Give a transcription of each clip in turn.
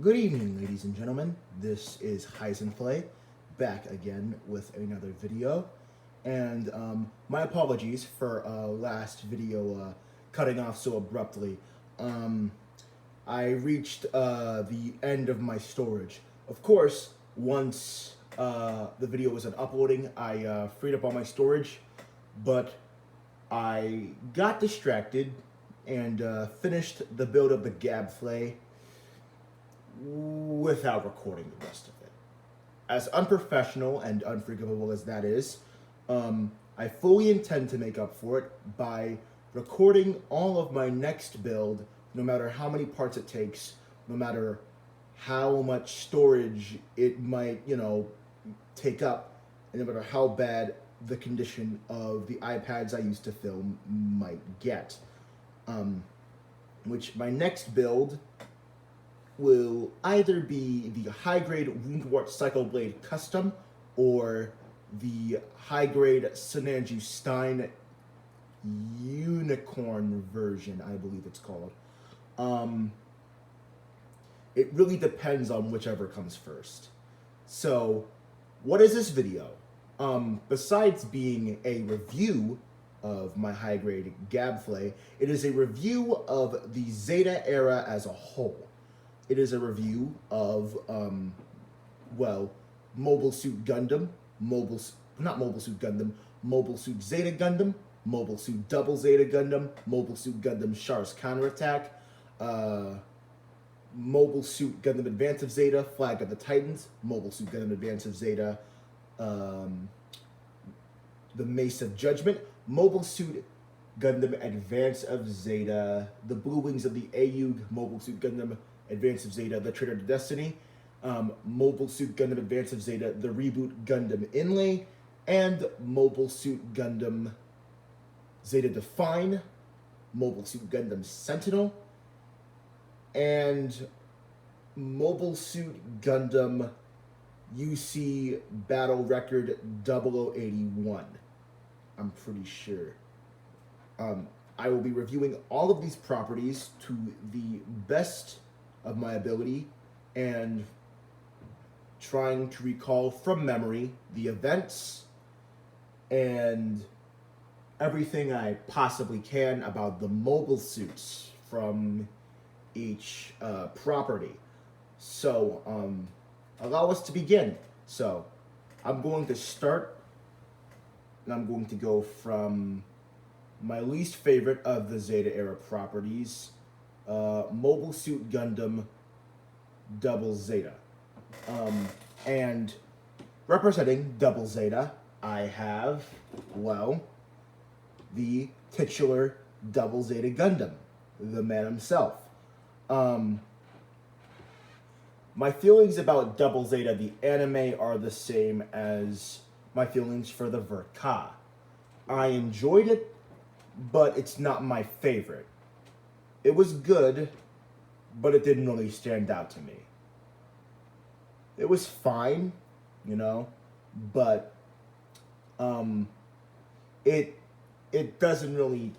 Good evening, ladies and gentlemen. This is Heisenflay, back again with another video. And my apologies for last video cutting off so abruptly. I reached the end of my storage. Of course, once the video was done uploading, I freed up all my storage, but I got distracted and finished the build of the Gabflay without recording the rest of it. As unprofessional and unforgivable as that is, I fully intend to make up for it by recording all of my next build, no matter how many parts it takes, no matter how much storage it might, take up, and no matter how bad the condition of the iPads I used to film might get. Which my next build will either be the high-grade Woundwort Cycle Blade Custom or the high-grade Sinanju Stein Unicorn version, I believe it's called. It really depends on whichever comes first. So, what is this video? Besides being a review of my high-grade Gabflay, it is a review of the Zeta Era as a whole. It is a review of, Mobile Suit Gundam, Mobile Suit Zeta Gundam, Mobile Suit Double Zeta Gundam, Mobile Suit Gundam Char's Counterattack, Mobile Suit Gundam Advance of Zeta, Flag of the Titans, Mobile Suit Gundam Advance of Zeta, the Mace of Judgment, Mobile Suit Gundam Advance of Zeta, the Blue Wings of the Aeug, Mobile Suit Gundam Advance of Zeta, the Traitor to Destiny, Mobile Suit Gundam Advance of Zeta, the Reboot Gundam Inlay, and Mobile Suit Gundam Zeta Define, Mobile Suit Gundam Sentinel, and Mobile Suit Gundam UC Battle Record 0081. I'm pretty sure. I will be reviewing all of these properties to the best of my ability and trying to recall from memory the events and everything I possibly can about the mobile suits from each property. So, allow us to begin. So, I'm going to start, and I'm going to go from my least favorite of the Zeta Era properties, Mobile Suit Gundam Double Zeta. And representing Double Zeta, I have, the titular Double Zeta Gundam, the man himself. My feelings about Double Zeta, the anime, are the same as my feelings for the Verka. I enjoyed it, but it's not my favorite. It was good, but it didn't really stand out to me. It was fine, but it doesn't really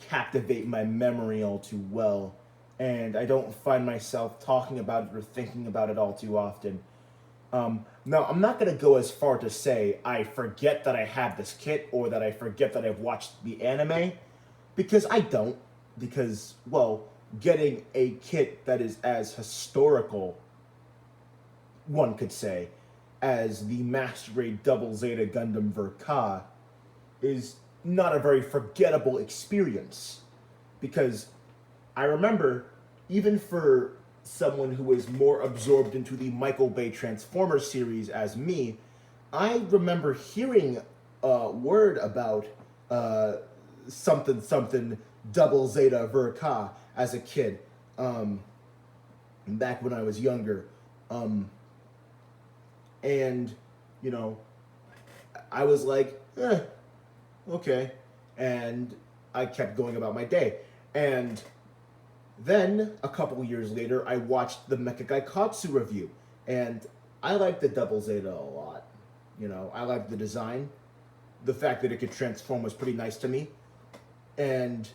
captivate my memory all too well, and I don't find myself talking about it or thinking about it all too often. Now, I'm not going to go as far to say I forget that I have this kit or that I forget that I've watched the anime, because I don't. Because, getting a kit that is as historical, one could say, as the Master Grade Double Zeta Gundam Verka is not a very forgettable experience. Because I remember, even for someone who is more absorbed into the Michael Bay Transformers series as me, I remember hearing word about something Double Zeta Verka as a kid, back when I was younger. And, I was like, okay. And I kept going about my day. And then, a couple years later, I watched the Mecha Gaikatsu review, and I liked the Double Zeta a lot. I liked the design. The fact that it could transform was pretty nice to me. And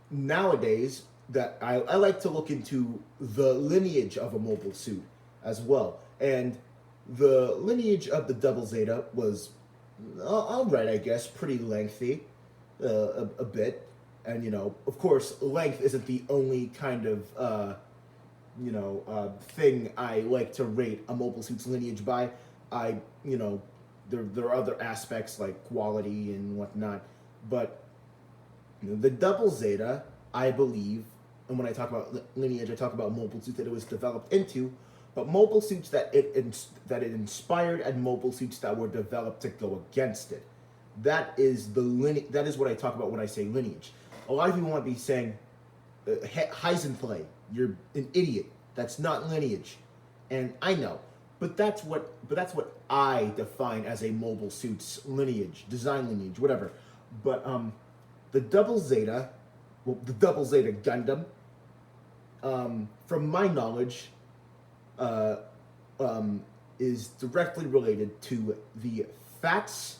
nowadays, that I like to look into the lineage of a mobile suit as well. And the lineage of the Double Zeta was all right, I guess, pretty lengthy, a bit. And of course, length isn't the only kind of thing I like to rate a mobile suit's lineage by. I there are other aspects like quality and whatnot, but the Double Zeta, I believe, and when I talk about lineage, I talk about mobile suits that it was developed into, but mobile suits that it inspired and mobile suits that were developed to go against it. That is That is what I talk about when I say lineage. A lot of people might be saying, Heisenflay, you're an idiot. That's not lineage, and I know, but that's what I define as a mobile suit's lineage, design lineage, whatever. But the Double Zeta, the Double Zeta Gundam, from my knowledge, uh, is directly related to the FATS,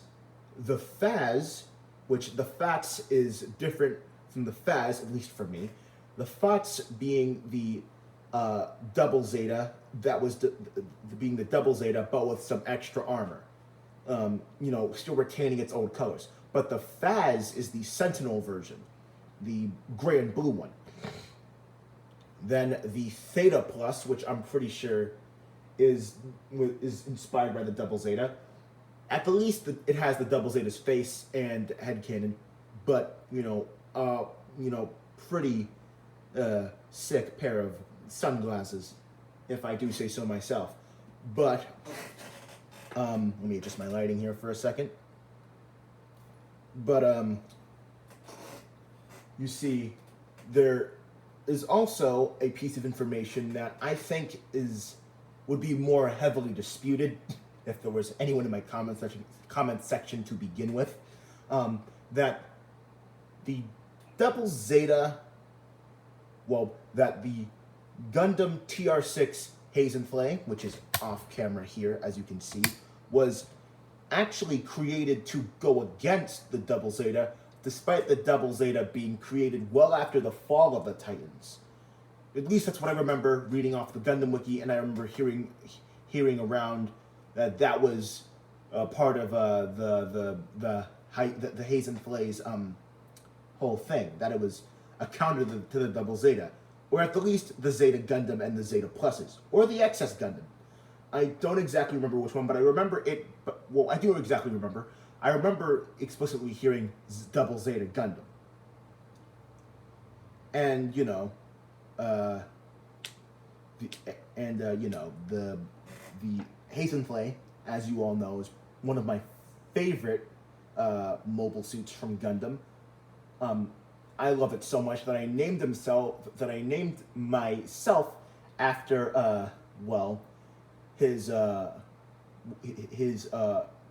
the FAS, which the FATS is different from the FAS, at least for me. The FATS being the Double Zeta, that was being the Double Zeta, but with some extra armor. Still retaining its old colors. But the FAS is the Sentinel version, the gray and blue one. Then the Theta Plus, which I'm pretty sure is inspired by the Double Zeta. At the least, it has the Double Zeta's face and headcanon, but pretty sick pair of sunglasses, if I do say so myself. But let me adjust my lighting here for a second. But you see, there is also a piece of information that I think would be more heavily disputed if there was anyone in my comment section to begin with, that the Double Zeta, that the Gundam TR6 Hazenflay, which is off camera here, as you can see, was actually created to go against the Double Zeta, despite the Double Zeta being created well after the fall of the Titans. At least that's what I remember reading off the Gundam Wiki, and I remember hearing around that was part of the Hazenflay's whole thing, that it was a counter to the Double Zeta, or at the least the Zeta Gundam and the Zeta Pluses, or the XS Gundam. I don't exactly remember which one, but I remember it. I do exactly remember. I remember explicitly hearing Double Zeta Gundam, and the Hazenflay, as you all know, is one of my favorite mobile suits from Gundam. I love it so much that I named myself after his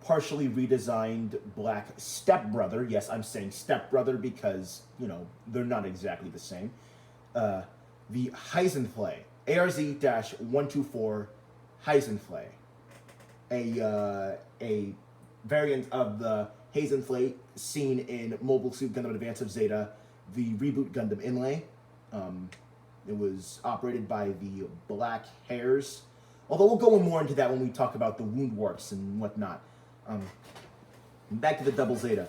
partially redesigned black stepbrother. Yes, I'm saying stepbrother because they're not exactly the same. The Heisenflay, ARZ-124 Heisenflay, a variant of the Hazenflay seen in Mobile Suit Gundam Advance of Zeta, the reboot Gundam Inlay. It was operated by the Black Hairs. Although we'll go more into that when we talk about the wound warps and whatnot. Back to the Double Zeta.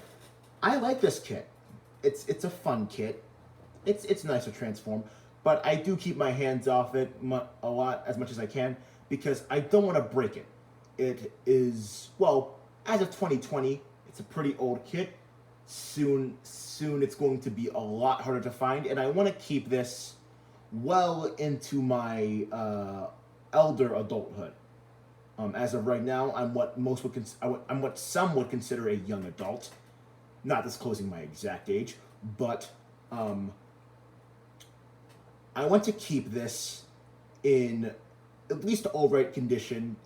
I like this kit. It's a fun kit. It's nice to transform, but I do keep my hands off it a lot, as much as I can, because I don't want to break it. It is, as of 2020, it's a pretty old kit. Soon it's going to be a lot harder to find, and I want to keep this well into my elder adulthood. As of right now, I'm what some would consider a young adult. Not disclosing my exact age, but I want to keep this in at least alright condition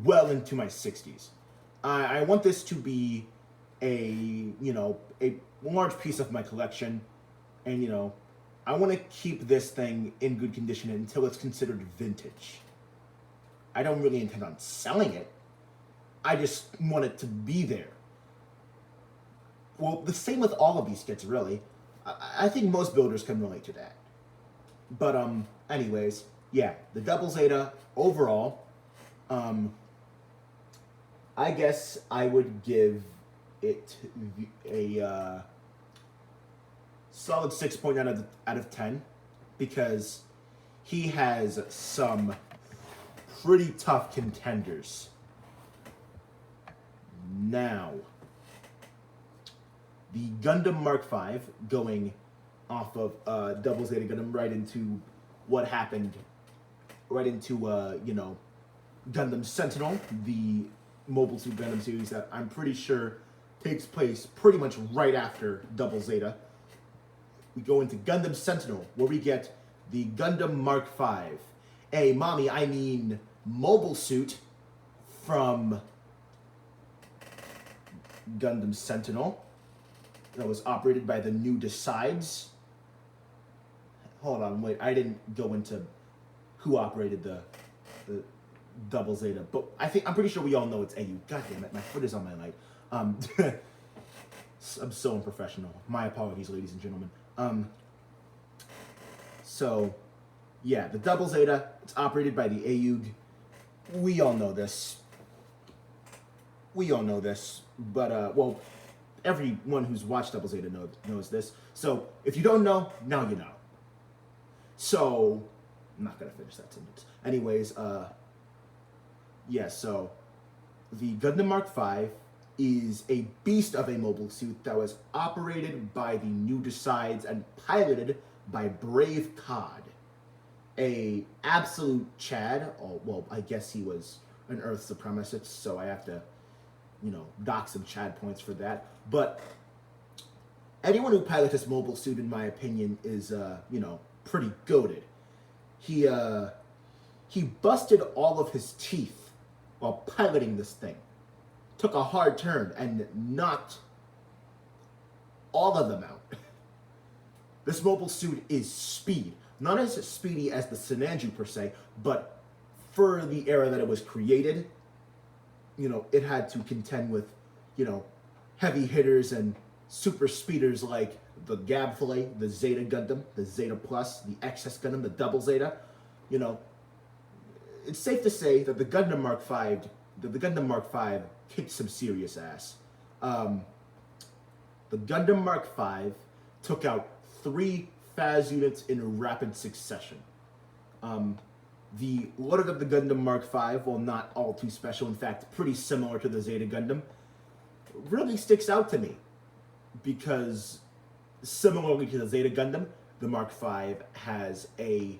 well into my 60s. I want this to be a large piece of my collection, and I want to keep this thing in good condition until it's considered vintage. I don't really intend on selling it. I just want it to be there. Well, the same with all of these kits, really. I think most builders can relate to that. But anyways, yeah, the double Zeta overall, um, I guess I would give it a solid 6.9 out of 10 because he has some pretty tough contenders. Now, the Gundam Mark V, going off of Double Zeta Gundam right into what happened, right into Gundam Sentinel, the Mobile Suit Gundam series that I'm pretty sure takes place pretty much right after Double Zeta. We go into Gundam Sentinel, where we get the Gundam Mark V, a mobile suit from Gundam Sentinel that was operated by the new Decides. Hold on, wait, I didn't go into who operated the Double Zeta, but I'm pretty sure we all know it's AU. God damn it, my foot is on my leg. I'm so unprofessional. My apologies, ladies and gentlemen. So, yeah, the Double Zeta, it's operated by the AUG. We all know this. But, well, everyone who's watched Double Zeta knows this. So, if you don't know, now you know. So, I'm not going to finish that sentence. Anyways, yeah, so, the Gundam Mark V is a beast of a mobile suit that was operated by the new Decides and piloted by Brave Cod, a absolute Chad. Oh, well, I guess he was an Earth supremacist, so I have to, dock some Chad points for that. But anyone who pilots this mobile suit, in my opinion, is, pretty goated. He busted all of his teeth while piloting this thing. Took a hard turn and knocked all of them out. This mobile suit is speed. Not as speedy as the Sinanju per se, but for the era that it was created, it had to contend with, heavy hitters and super speeders like the Gabflay, the Zeta Gundam, the Zeta Plus, the XS Gundam, the Double Zeta. It's safe to say that the Gundam Mark V kicked some serious ass. The Gundam Mark V took out 3 phase units in rapid succession. The loadout of the Gundam Mark V, while not all too special, in fact, pretty similar to the Zeta Gundam, really sticks out to me because, similarly to the Zeta Gundam, the Mark V has a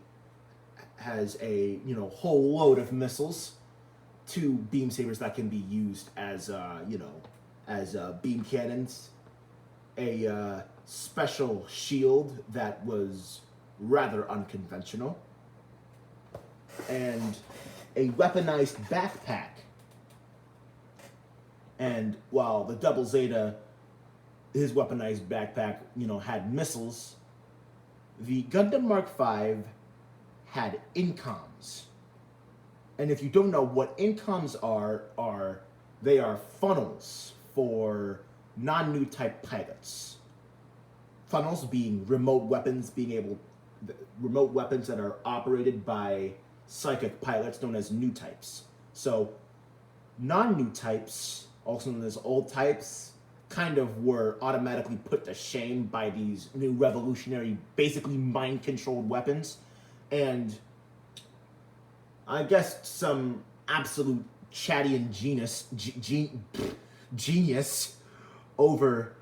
whole load of missiles, 2 beam sabers that can be used as beam cannons, a special shield that was rather unconventional, and a weaponized backpack. And while the Double Zeta, his weaponized backpack, had missiles, the Gundam Mark V had incoms. And if you don't know what incoms are they are funnels for non-new type pilots. Funnels being remote weapons that are operated by psychic pilots known as new types. So non-new types, also known as old types, kind of were automatically put to shame by these new revolutionary, basically mind-controlled weapons. And I guess some absolute Chadian genius over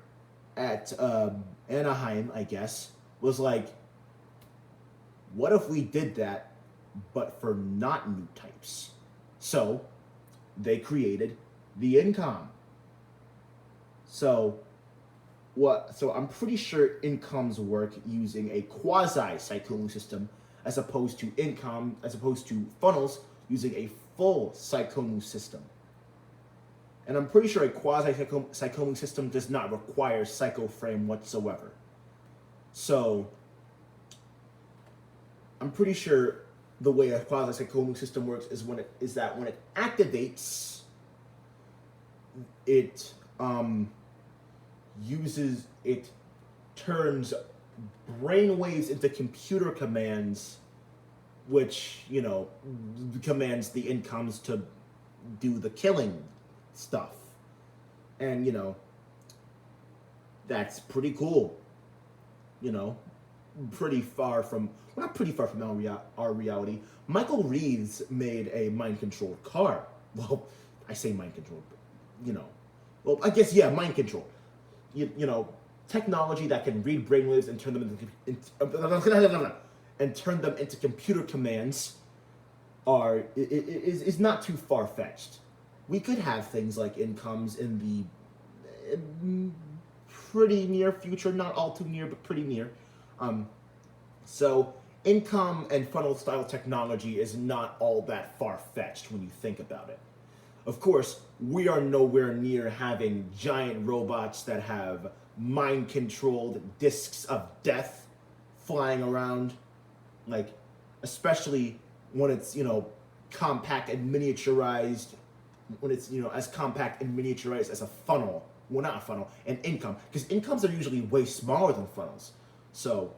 at Anaheim, I guess, was like, what if we did that, but for not new types? So they created the Incom. So I'm pretty sure Incoms work using a quasi-Cyclone system as opposed to funnels using a full Cyclone system. And I'm pretty sure a quasi-Cyclone system does not require Psycho Frame whatsoever. So I'm pretty sure the way a quasi-Cyclone system works is that when it activates, it turns brainwaves into computer commands, which, commands the incomes to do the killing stuff. And, that's pretty cool. You know, pretty far from, well, not pretty far from our reality. Michael Reeves made a mind-controlled car. Well, I say mind-controlled, but, well, I guess, yeah, mind control. Technology that can read brainwaves and turn them into computer commands is not too far fetched. We could have things like incomes in the pretty near future, not all too near, but pretty near. So income and funnel style technology is not all that far fetched when you think about it. Of course, we are nowhere near having giant robots that have mind-controlled discs of death flying around, like, especially when it's, compact and miniaturized, when it's, as compact and miniaturized as a funnel. Well, not a funnel, an income, because incomes are usually way smaller than funnels. So,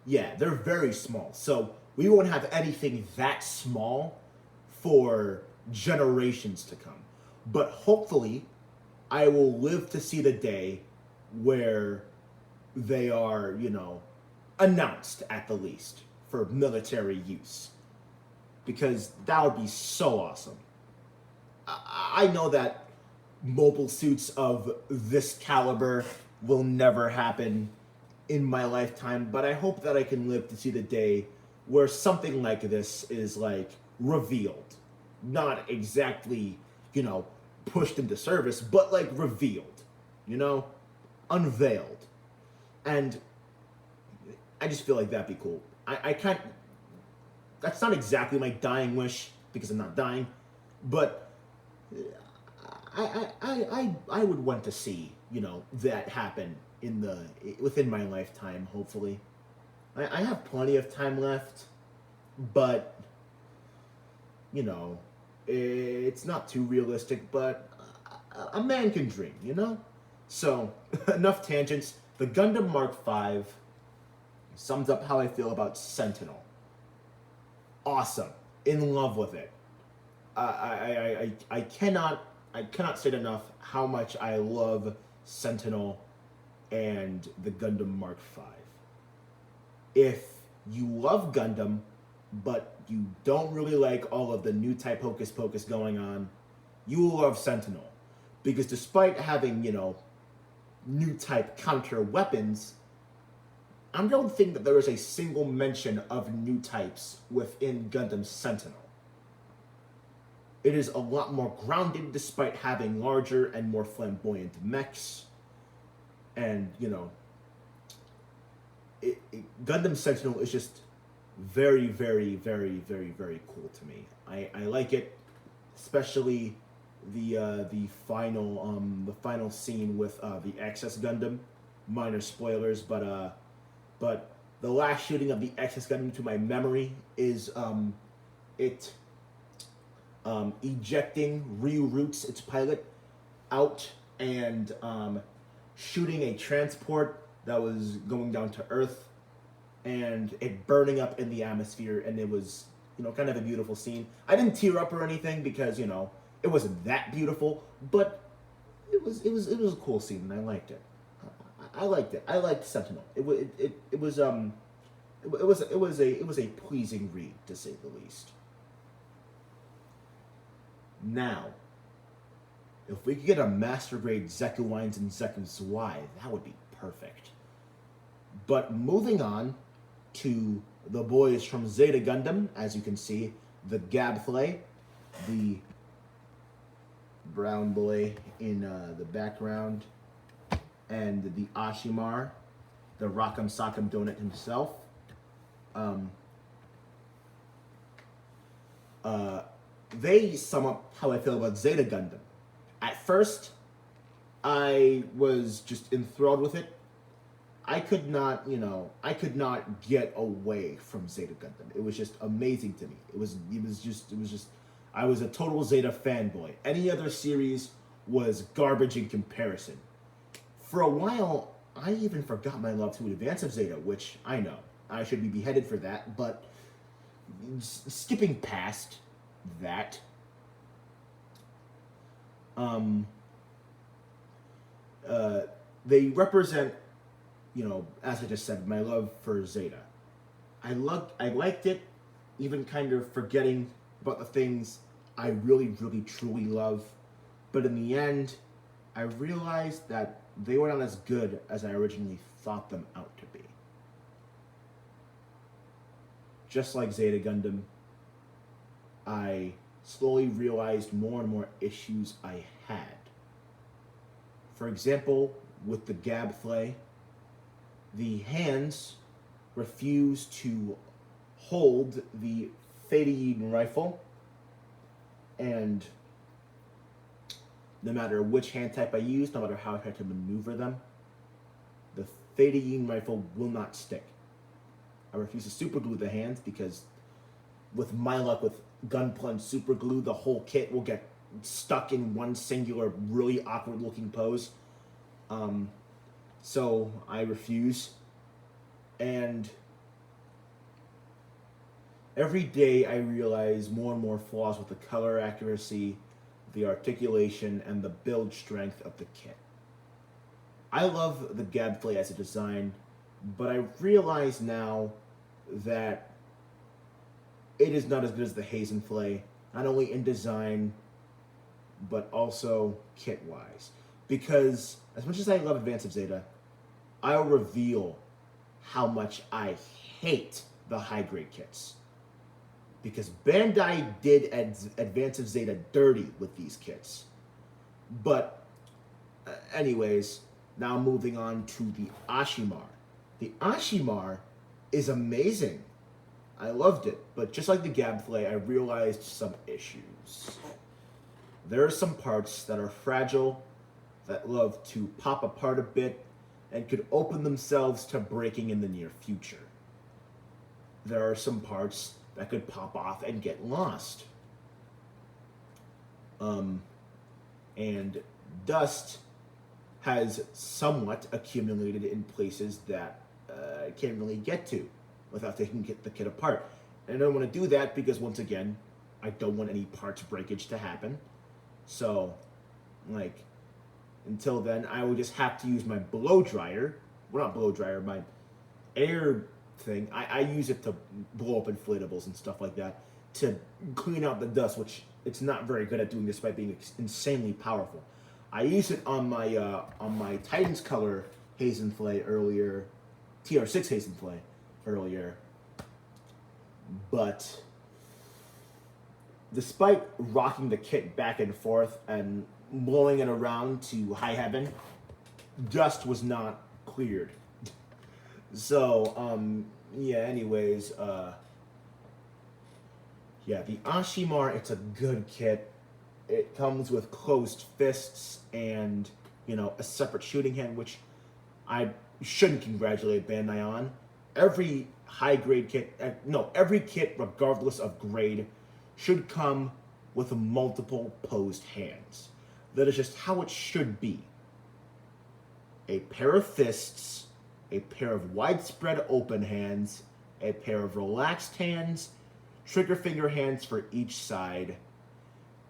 yeah, they're very small. So we won't have anything that small for generations to come. But hopefully, I will live to see the day where they are, announced at the least for military use. Because that would be so awesome. I know that mobile suits of this caliber will never happen in my lifetime, but I hope that I can live to see the day where something like this is, like, revealed. Not exactly, pushed into service, but, like, revealed, unveiled. And I just feel like that'd be cool. I can't, that's not exactly my dying wish, because I'm not dying, but I would want to see, that happen within my lifetime, hopefully. I have plenty of time left, but, it's not too realistic, but a man can dream, So, enough tangents. The Gundam Mark V sums up how I feel about Sentinel. Awesome. In love with it. I cannot state enough how much I love Sentinel and the Gundam Mark V. If you love Gundam, but you don't really like all of the new type hocus pocus going on, you will love Sentinel. Because despite having, new type counter weapons, I don't think that there is a single mention of new types within Gundam Sentinel. It is a lot more grounded despite having larger and more flamboyant mechs. And, Gundam Sentinel is just very, very, very, very, very cool to me. I like it, especially the final scene with the Excess Gundam. Minor spoilers, but the last shooting of the Excess Gundam, to my memory, is it ejecting Ryu Roots, its pilot, out and shooting a transport that was going down to Earth, and it burning up in the atmosphere, and it was, kind of a beautiful scene. I didn't tear up or anything because, it wasn't that beautiful, but it was a cool scene, and I liked it. I liked it. I liked Sentinel. It was a pleasing read, to say the least. Now, if we could get a master grade Zeku Lines and Zeku Zwei, that would be perfect. But moving on to the boys from Zeta Gundam, as you can see, the Gabflay, the brown boy in the background, and the Ashimar, the Rock'em Sock'em Donut himself. They sum up how I feel about Zeta Gundam. At first, I was just enthralled with it. I could not get away from Zeta Gundam. It was just amazing to me. It was just, I was a total Zeta fanboy. Any other series was garbage in comparison. For a while, I even forgot my love to Advance of Zeta, which I know I should be beheaded for that, but skipping past that, um, uh, they represent, as I just said, my love for Zeta. I liked it, even kind of forgetting about the things I really, really, truly love. But in the end, I realized that they were not as good as I originally thought them out to be. Just like Zeta Gundam, I slowly realized more and more issues I had. For example, with the Gabflay, the hands refuse to hold the Theta rifle, and no matter which hand type I use, no matter how I try to maneuver them, the Theta rifle will not stick. I refuse to super glue the hands because, with my luck with gun plunge super glue, the whole kit will get stuck in one singular, really awkward looking pose. So I refuse. And every day I realize more and more flaws with the color accuracy, the articulation, and the build strength of the kit. I love the Gabflay as a design, but I realize now that it is not as good as the Hazenflay, not only in design, but also kit-wise. Because as much as I love Advance of Zeta, I'll reveal how much I hate the high-grade kits. Because Bandai did Advance of Zeta dirty with these kits. But, anyways, now moving on to the Ashimar. The Ashimar is amazing. I loved it, but just like the Gabflay, I realized some issues. There are some parts that are fragile, that love to pop apart a bit, and could open themselves to breaking in the near future. There are some parts that could pop off and get lost. And dust has somewhat accumulated in places that I can't really get to without taking the kit apart. And I don't want to do that because, once again, I don't want any parts breakage to happen. So, until then, I will just have to use my blow dryer. Well, not blow dryer, my air thing. I use it to blow up inflatables and stuff like that to clean out the dust, which it's not very good at doing despite being insanely powerful. I used it on my Titan's Color Hazenflay earlier, TR6 Hazenflay earlier, but despite rocking the kit back and forth and blowing it around to high heaven, dust was not cleared. So, yeah, anyways, yeah, the Ashimar, it's a good kit. It comes with closed fists and, a separate shooting hand, which I shouldn't congratulate Bandai on. Every high-grade kit, every kit, regardless of grade, should come with multiple posed hands. That is just how it should be. A pair of fists, a pair of widespread open hands, a pair of relaxed hands, trigger finger hands for each side,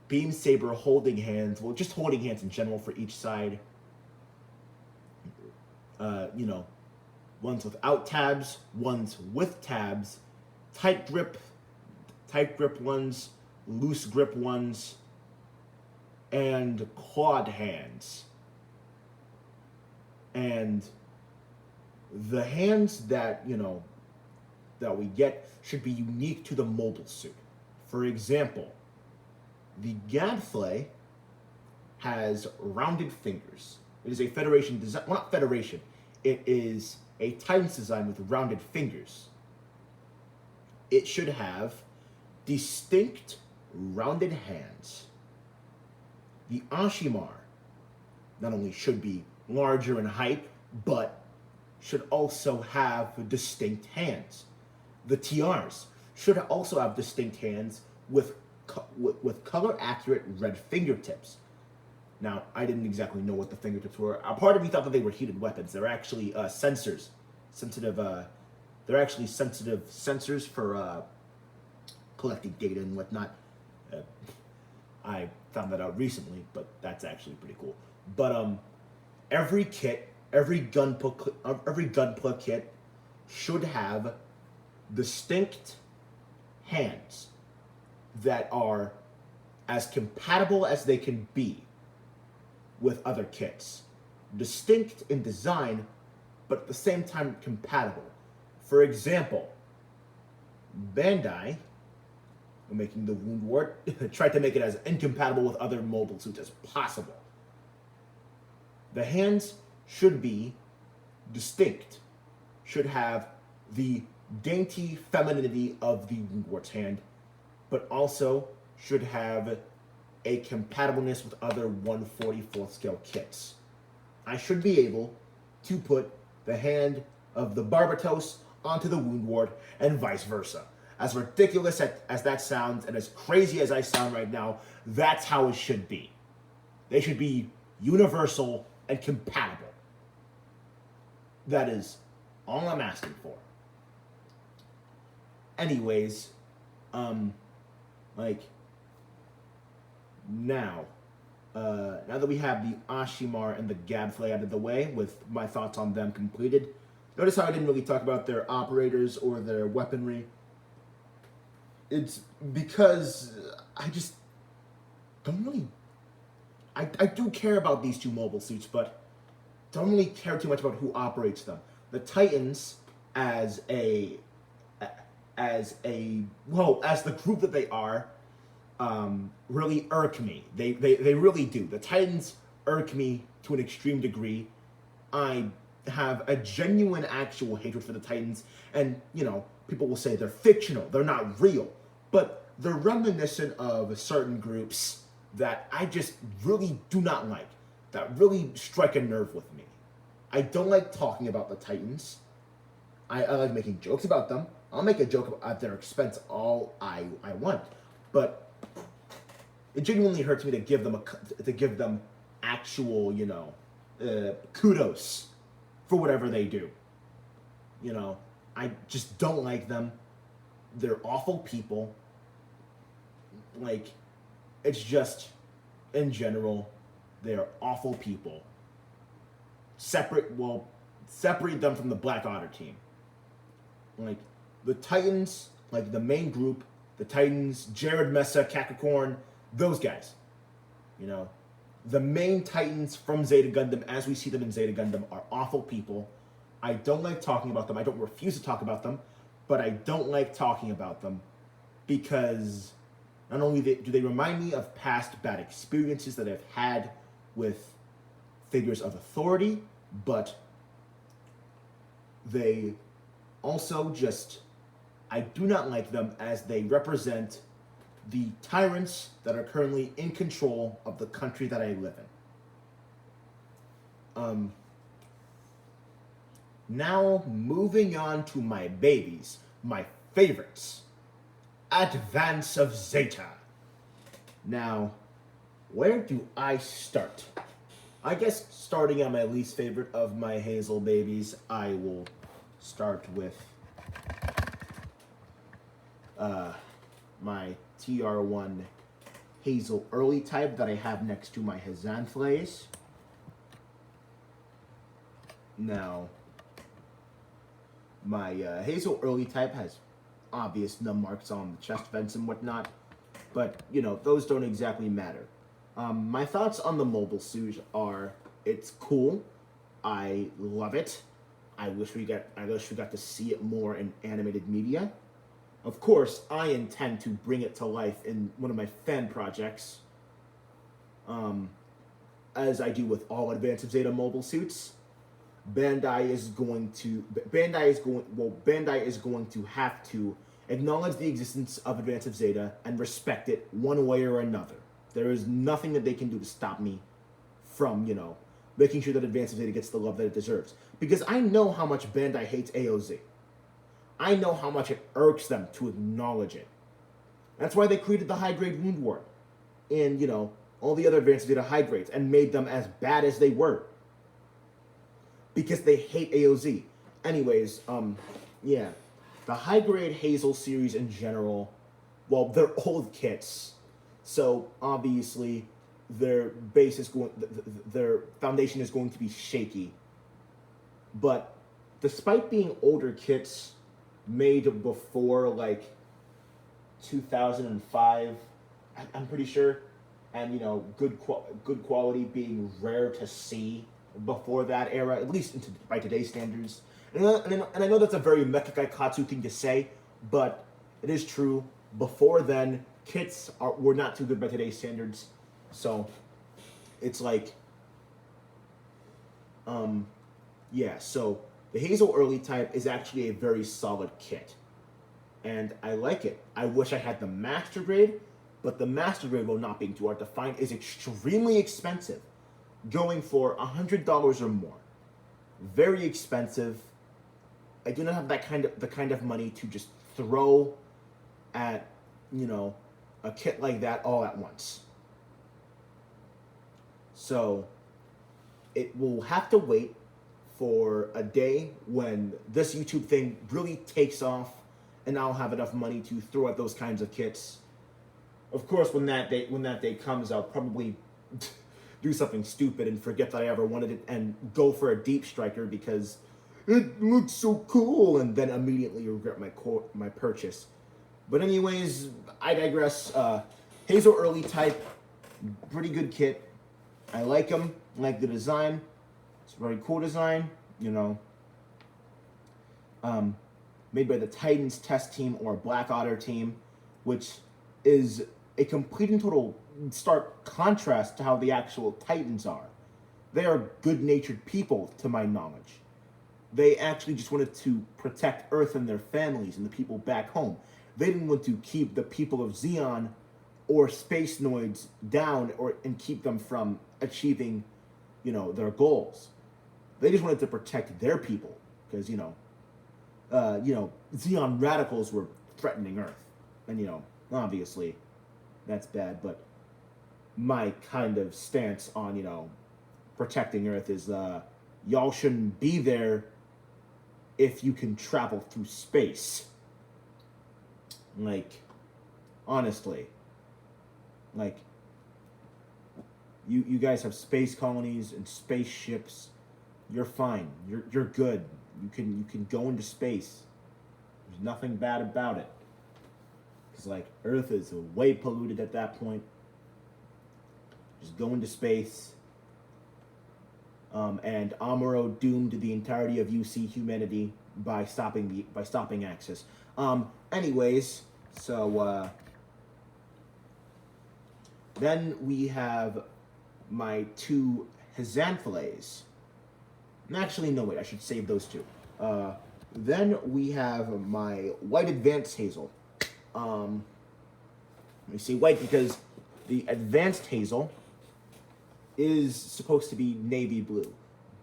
beam saber holding hands, well, just holding hands in general for each side. Ones without tabs, ones with tabs, tight grip ones, loose grip ones, and clawed hands. And the hands that, that we get should be unique to the mobile suit. For example, the Gabflay has rounded fingers. It is a Federation design, well, not Federation, it is a Titan's design with rounded fingers. It should have distinct rounded hands. The Ashimar not only should be larger in height, but should also have distinct hands. The TRs should also have distinct hands with color-accurate red fingertips. Now, I didn't exactly know what the fingertips were. A part of me thought that they were heated weapons. They're actually sensors, sensitive. They're actually sensitive sensors for collecting data and whatnot. Uh, I found that out recently, but that's actually pretty cool. But every kit, every gunpla kit should have distinct hands that are as compatible as they can be with other kits. Distinct in design, but at the same time compatible. For example, Bandai, making the wound ward, tried to make it as incompatible with other mobile suits as possible. The hands should be distinct, should have the dainty femininity of the wound ward's hand, but also should have a compatibleness with other 1/44th scale kits. I should be able to put the hand of the Barbatos onto the wound ward and vice versa. As ridiculous as that sounds and as crazy as I sound right now, that's how it should be. They should be universal and compatible. That is all I'm asking for. Anyways, like, now that we have the Ashimar and the Gadflay out of the way, with my thoughts on them completed, notice how I didn't really talk about their operators or their weaponry. It's because I just don't really... I do care about these two mobile suits, but don't really care too much about who operates them. The Titans, as the group that they are, really irk me. They really do. The Titans irk me to an extreme degree. I have a genuine, actual hatred for the Titans, and, people will say they're fictional, they're not real, but they're reminiscent of certain groups that I just really do not like, that really strike a nerve with me. I don't like talking about the Titans. I like making jokes about them. I'll make a joke at their expense all I want, but it genuinely hurts me to give them actual, kudos for whatever they do. I just don't like them. They're awful people. Like, it's just, in general, they're awful people. Separate them from the Black Otter team. Like, the Titans, like the main group, the Titans, Jared Mesa, Capricorn, those guys. The main Titans from Zeta Gundam, as we see them in Zeta Gundam, are awful people. I don't like talking about them. I don't refuse to talk about them, but I don't like talking about them because not only do they remind me of past bad experiences that I've had with figures of authority, but they also just, I do not like them as they represent the tyrants that are currently in control of the country that I live in. Now, moving on to my babies, my favorites. Advance of Zeta. Now, where do I start? I guess starting at my least favorite of my Hazel babies, I will start with my TR1 Hazel early type that I have next to my Hazanthles. Now, my Hazel early type has obvious numb marks on the chest vents and whatnot, but, those don't exactly matter. My thoughts on the mobile suit are, it's cool. I love it. I wish we got to see it more in animated media. Of course, I intend to bring it to life in one of my fan projects, as I do with all Advance of Zeta mobile suits. Bandai is going to have to acknowledge the existence of Advance of Zeta and respect it one way or another. There is nothing that they can do to stop me from, making sure that Advance of Zeta gets the love that it deserves. Because I know how much Bandai hates AOZ. I know how much it irks them to acknowledge it. That's why they created the high-grade wound ward. And, all the other advanced Zeta high grades and made them as bad as they were because they hate AOZ. Anyways, yeah, the high grade Hazel series in general, well, they're old kits, so obviously their base is going, their foundation is going to be shaky. But despite being older kits made before like 2005, I'm pretty sure, and good quality being rare to see before that era, at least by today's standards. And I know that's a very Mecha Katsu thing to say, but it is true. Before then, were not too good by today's standards, so it's like, yeah. So the Hazel Early type is actually a very solid kit, and I like it. I wish I had the Master Grade, but the Master Grade, while not being too hard to find, is extremely expensive, going for $100 or more. Very expensive. I do not have the kind of money to just throw at, a kit like that all at once. So it will have to wait for a day when this YouTube thing really takes off and I'll have enough money to throw at those kinds of kits. Of course, when that day comes, I'll probably do something stupid and forget that I ever wanted it and go for a Deep Striker because it looks so cool, and then immediately regret my purchase. But anyways, I digress. Hazel Early type, pretty good kit. I like them. I like the design. It's a very cool design. Made by the Titans test team or Black Otter team, which is a complete and total stark contrast to how the actual Titans are. They are good-natured people, to my knowledge. They actually just wanted to protect Earth and their families and the people back home. They didn't want to keep the people of Zeon or Space Noids down and keep them from achieving, their goals. They just wanted to protect their people because, Zeon radicals were threatening Earth. And, obviously that's bad, but my kind of stance on, protecting Earth is y'all shouldn't be there if you can travel through space. Like, honestly. Like, you guys have space colonies and spaceships. You're fine. You're good. You can go into space. There's nothing bad about it. Because, like, Earth is way polluted at that point. Just go into space. And Amuro doomed the entirety of UC humanity by stopping Axis. Anyways, so then we have my two Hexanthales. Actually, no, wait, I should save those two. Then we have my White Advanced Hazel. Let me say white because the Advanced Hazel is supposed to be navy blue,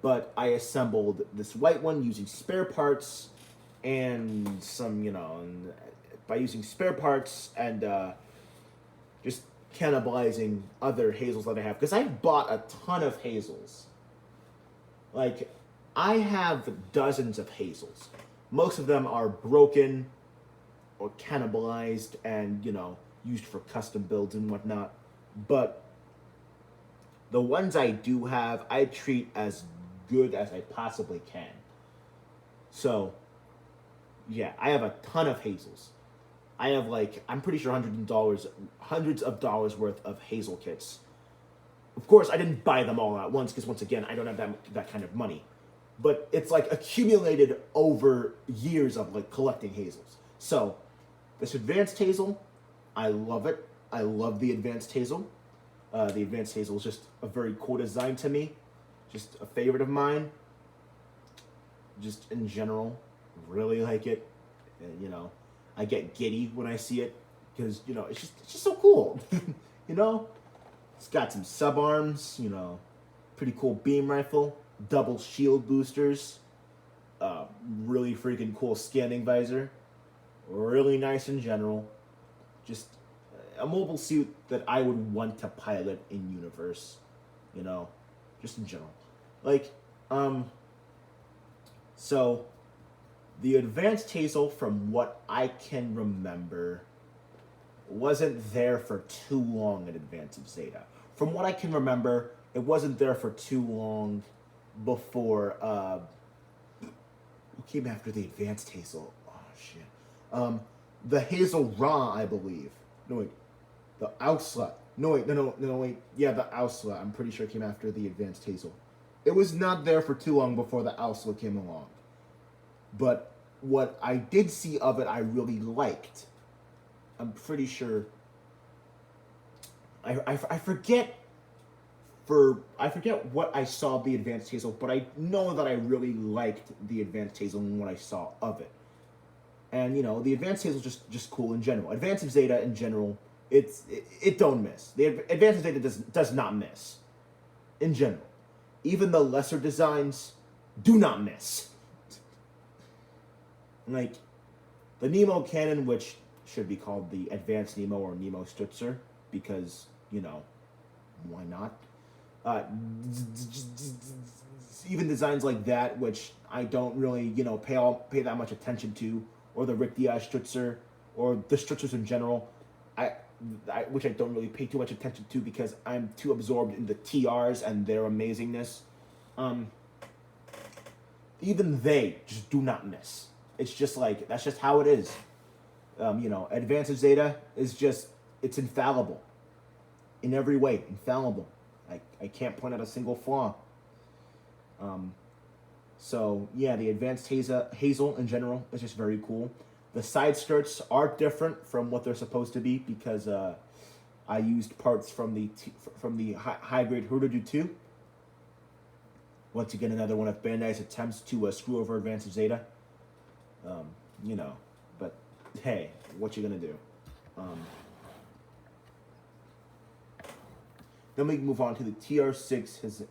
but I assembled this white one using spare parts and some, by using spare parts and just cannibalizing other Hazels that I have, because I bought a ton of Hazels. Like, I have dozens of Hazels. Most of them are broken or cannibalized and, used for custom builds and whatnot. But the ones I do have, I treat as good as I possibly can. So, yeah, I have a ton of Hazels. I have, like, I'm pretty sure hundreds of dollars worth of Hazel kits. Of course, I didn't buy them all at once because, once again, I don't have that kind of money. But it's, like, accumulated over years of, like, collecting Hazels. So, this Advanced Hazel, I love it. I love the Advanced Hazel. The Advanced Hazel is just a very cool design to me. Just a favorite of mine. Just in general, really like it. And, I get giddy when I see it because, it's just so cool. It's got some sub arms, pretty cool beam rifle, double shield boosters, really freaking cool scanning visor, really nice in general. Just a mobile suit that I would want to pilot in universe, you know, just in general. Like, so the advanced Hazel, from what I can remember, wasn't there for too long in Advance of Zeta. From what I can remember, it wasn't there for too long before who came after the advanced Hazel? Oh shit. The Hazel Ra, I believe. No wait. The Ausla. No wait, no wait. Yeah, the Ausla. I'm pretty sure came after the advanced Hazel. It was not there for too long before the Ausla came along. But what I did see of it I really liked. I'm pretty sure I forget I forget what I saw of the Advanced Hazel, but I know that I really liked the Advanced Hazel and what I saw of it. And you know, the Advanced Hazel is just cool in general. Advanced of Zeta in general, it don't miss. The Advanced of Zeta does not miss in general. Even the lesser designs do not miss. Like the Nemo cannon, which should be called the Advanced Nemo or Nemo Stutzer, because you know, why not? Even designs like that, which I don't really, you know, pay that much attention to, or the Rick Diaz Stutzer, or the Stutzers in general, which I don't really pay too much attention to because I'm too absorbed in the TRs and their amazingness. Even they just do not miss. It's just like that's just how it is. You know, Advance of Zeta is just it's infallible. In every way, infallible. I can't point out a single flaw. So yeah, the Advanced Hazel in general is just very cool. The side skirts are different from what they're supposed to be because I used parts from the high grade Hurdu 2. Once again, another one of Bandai's attempts to screw over Advance of Zeta. You know, but hey, what you gonna do? Then we can move on to the TR6.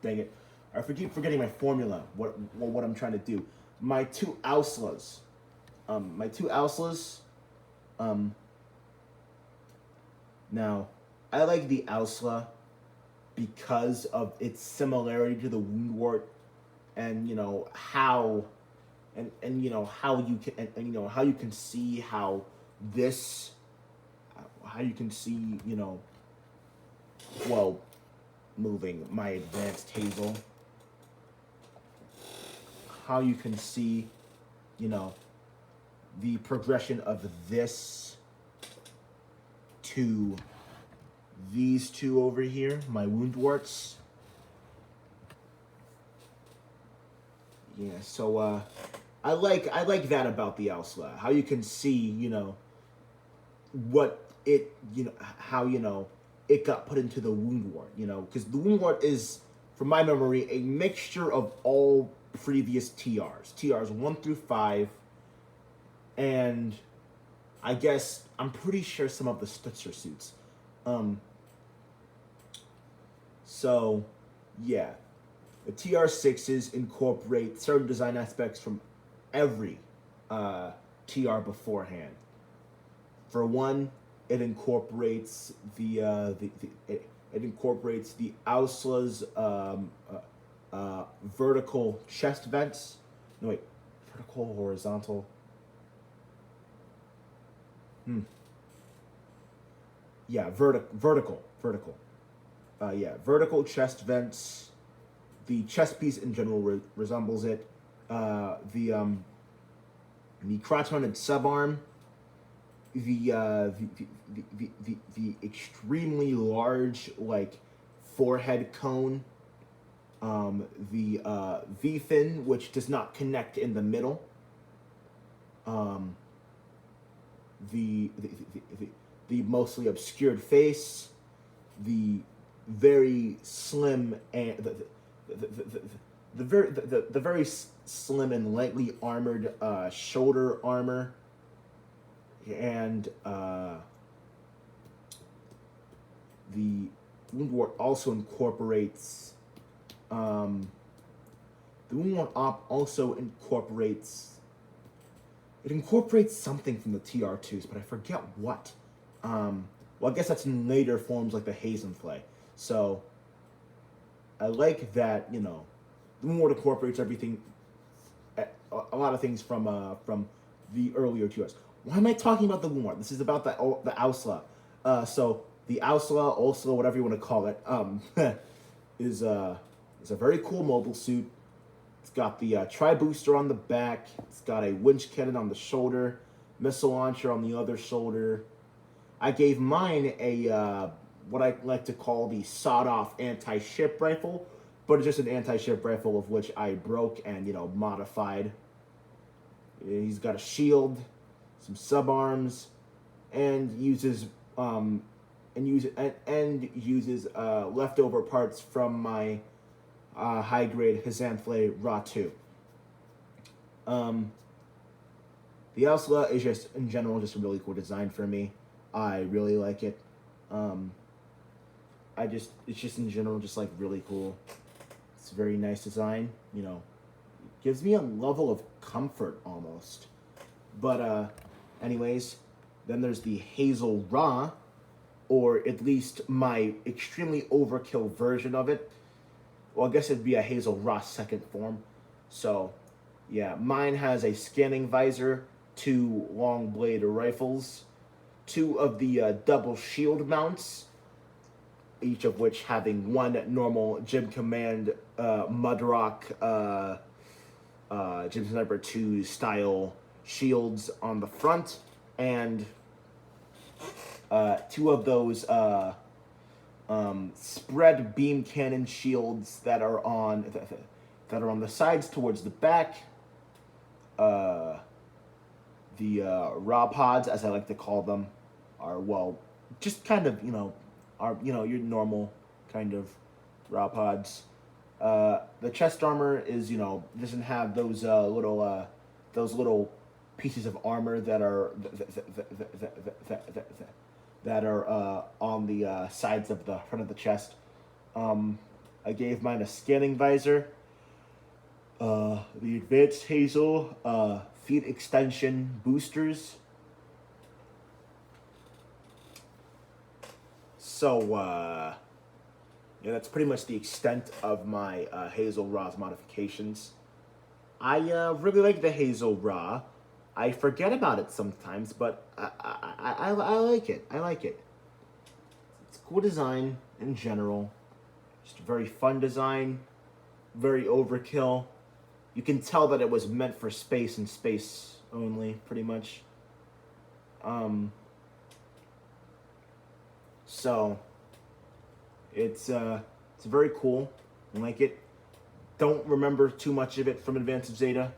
Dang it, I keep forgetting my formula. What I'm trying to do. My two Auslas. Now, I like the Ausla because of its similarity to the Woundwort, and you know how, and you know how you can, and you know how you can see how this, how you can see, you know, well, moving my Advanced Hazel, how you can see, you know, the progression of this to these two over here, my Woundwarts. Yeah, so I like that about the Ausla. How you can see, you know, what it, you know, how, you know, it got put into the Woundwort, you know, because the Woundwort is, from my memory, a mixture of all previous TRs 1 through 5, and I guess I'm pretty sure some of the Stutzer suits. So yeah, the TR6s incorporate certain design aspects from every TR beforehand. For one, it incorporates it incorporates the Ausla's vertical chest vents. No wait, vertical, horizontal. Yeah, vertical. Yeah, vertical chest vents. The chest piece in general resembles it. The croton subarm. The extremely large like forehead cone. The V fin, which does not connect in the middle. The mostly obscured face, the very slim and the very slim and lightly armored shoulder armor, and the Woundwort also incorporates the Woundwort op also incorporates it incorporates something from the TR2s, but I forget what. Well, I guess that's in later forms like the Hazenflay. So I like that, you know, the Woundwort incorporates everything, a lot of things from the earlier TRs. Why am I talking about the Woundwort? This is about the Ausla. So the Ausla, also whatever you want to call it, is a very cool mobile suit. It's got the tri-booster on the back. It's got a winch cannon on the shoulder, missile launcher on the other shoulder. I gave mine a what I like to call the sawed-off anti-ship rifle, but it's just an anti-ship rifle of which I broke and, you know, modified. He's got a shield, some sub-arms, and uses leftover parts from my high-grade Hazenflay Raw 2. The Elsla is just, in general, just a really cool design for me. I really like it. It's just in general just like really cool. It's a very nice design, you know. Gives me a level of comfort almost. But anyways, then there's the Hazel Raw, or at least my extremely overkill version of it. Well, I guess it'd be a Hazel Raw second form. So, yeah, mine has a scanning visor, 2 long blade rifles, 2 of the double shield mounts, each of which having 1 normal Gym Command Mudrock Gym Sniper 2 style shields on the front, and 2 of those spread beam cannon shields that are on the sides towards the back. The raw pods, as I like to call them, are, well, just kind of, your normal kind of raw pods. The chest armor is, doesn't have those little pieces of armor that are on the sides of the front of the chest. I gave mine a scanning visor. The Advanced Hazel feet extension boosters. So, yeah, that's pretty much the extent of my Hazel Raw's modifications. I really like the Hazel Raw. I forget about it sometimes, but I like it. I like it. It's a cool design in general. Just a very fun design. Very overkill. You can tell that it was meant for space and space only, pretty much. So it's very cool. I like it. Don't remember too much of it from Advance of Zeta.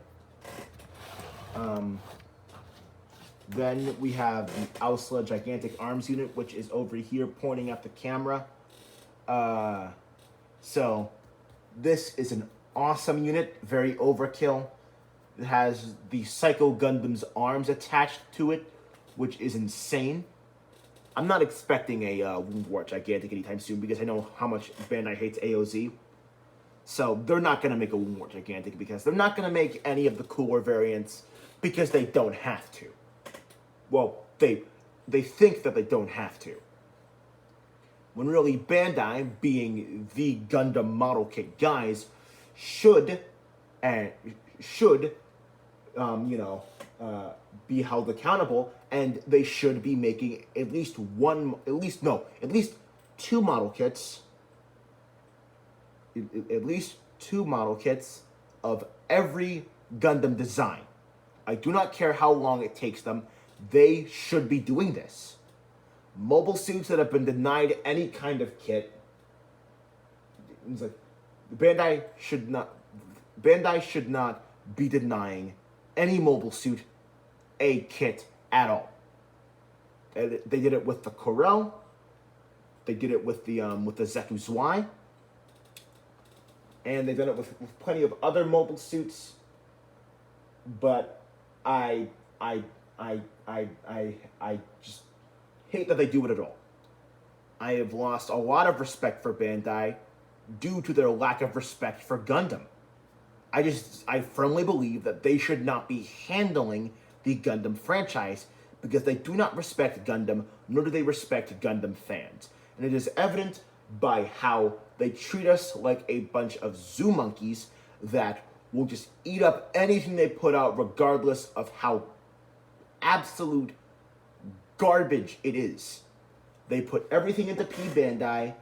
Then we have the Ausla Gigantic Arms Unit, which is over here pointing at the camera. So this is an awesome unit, very overkill. It has the Psycho Gundam's arms attached to it, which is insane. I'm not expecting a Woundwort Gigantic anytime soon because I know how much Bandai hates AOZ. So they're not going to make a Woundwort Gigantic because they're not going to make any of the cooler variants because they don't have to. Well, they think that they don't have to. When really Bandai, being the Gundam model kit guys, should be held accountable, and they should be making at least two model kits. At least 2 model kits of every Gundam design. I do not care how long it takes them. They should be doing this. Mobile suits that have been denied any kind of kit. It's like Bandai should not be denying any mobile suit a kit at all. They did it with the Corel. They did it with the Zetu Zwei. And they've done it with plenty of other mobile suits. But I just hate that they do it at all. I have lost a lot of respect for Bandai due to their lack of respect for Gundam. I firmly believe that they should not be handling the Gundam franchise because they do not respect Gundam, nor do they respect Gundam fans. And it is evident by how they treat us like a bunch of zoo monkeys that will just eat up anything they put out regardless of how absolute garbage it is. They put everything into P Bandai,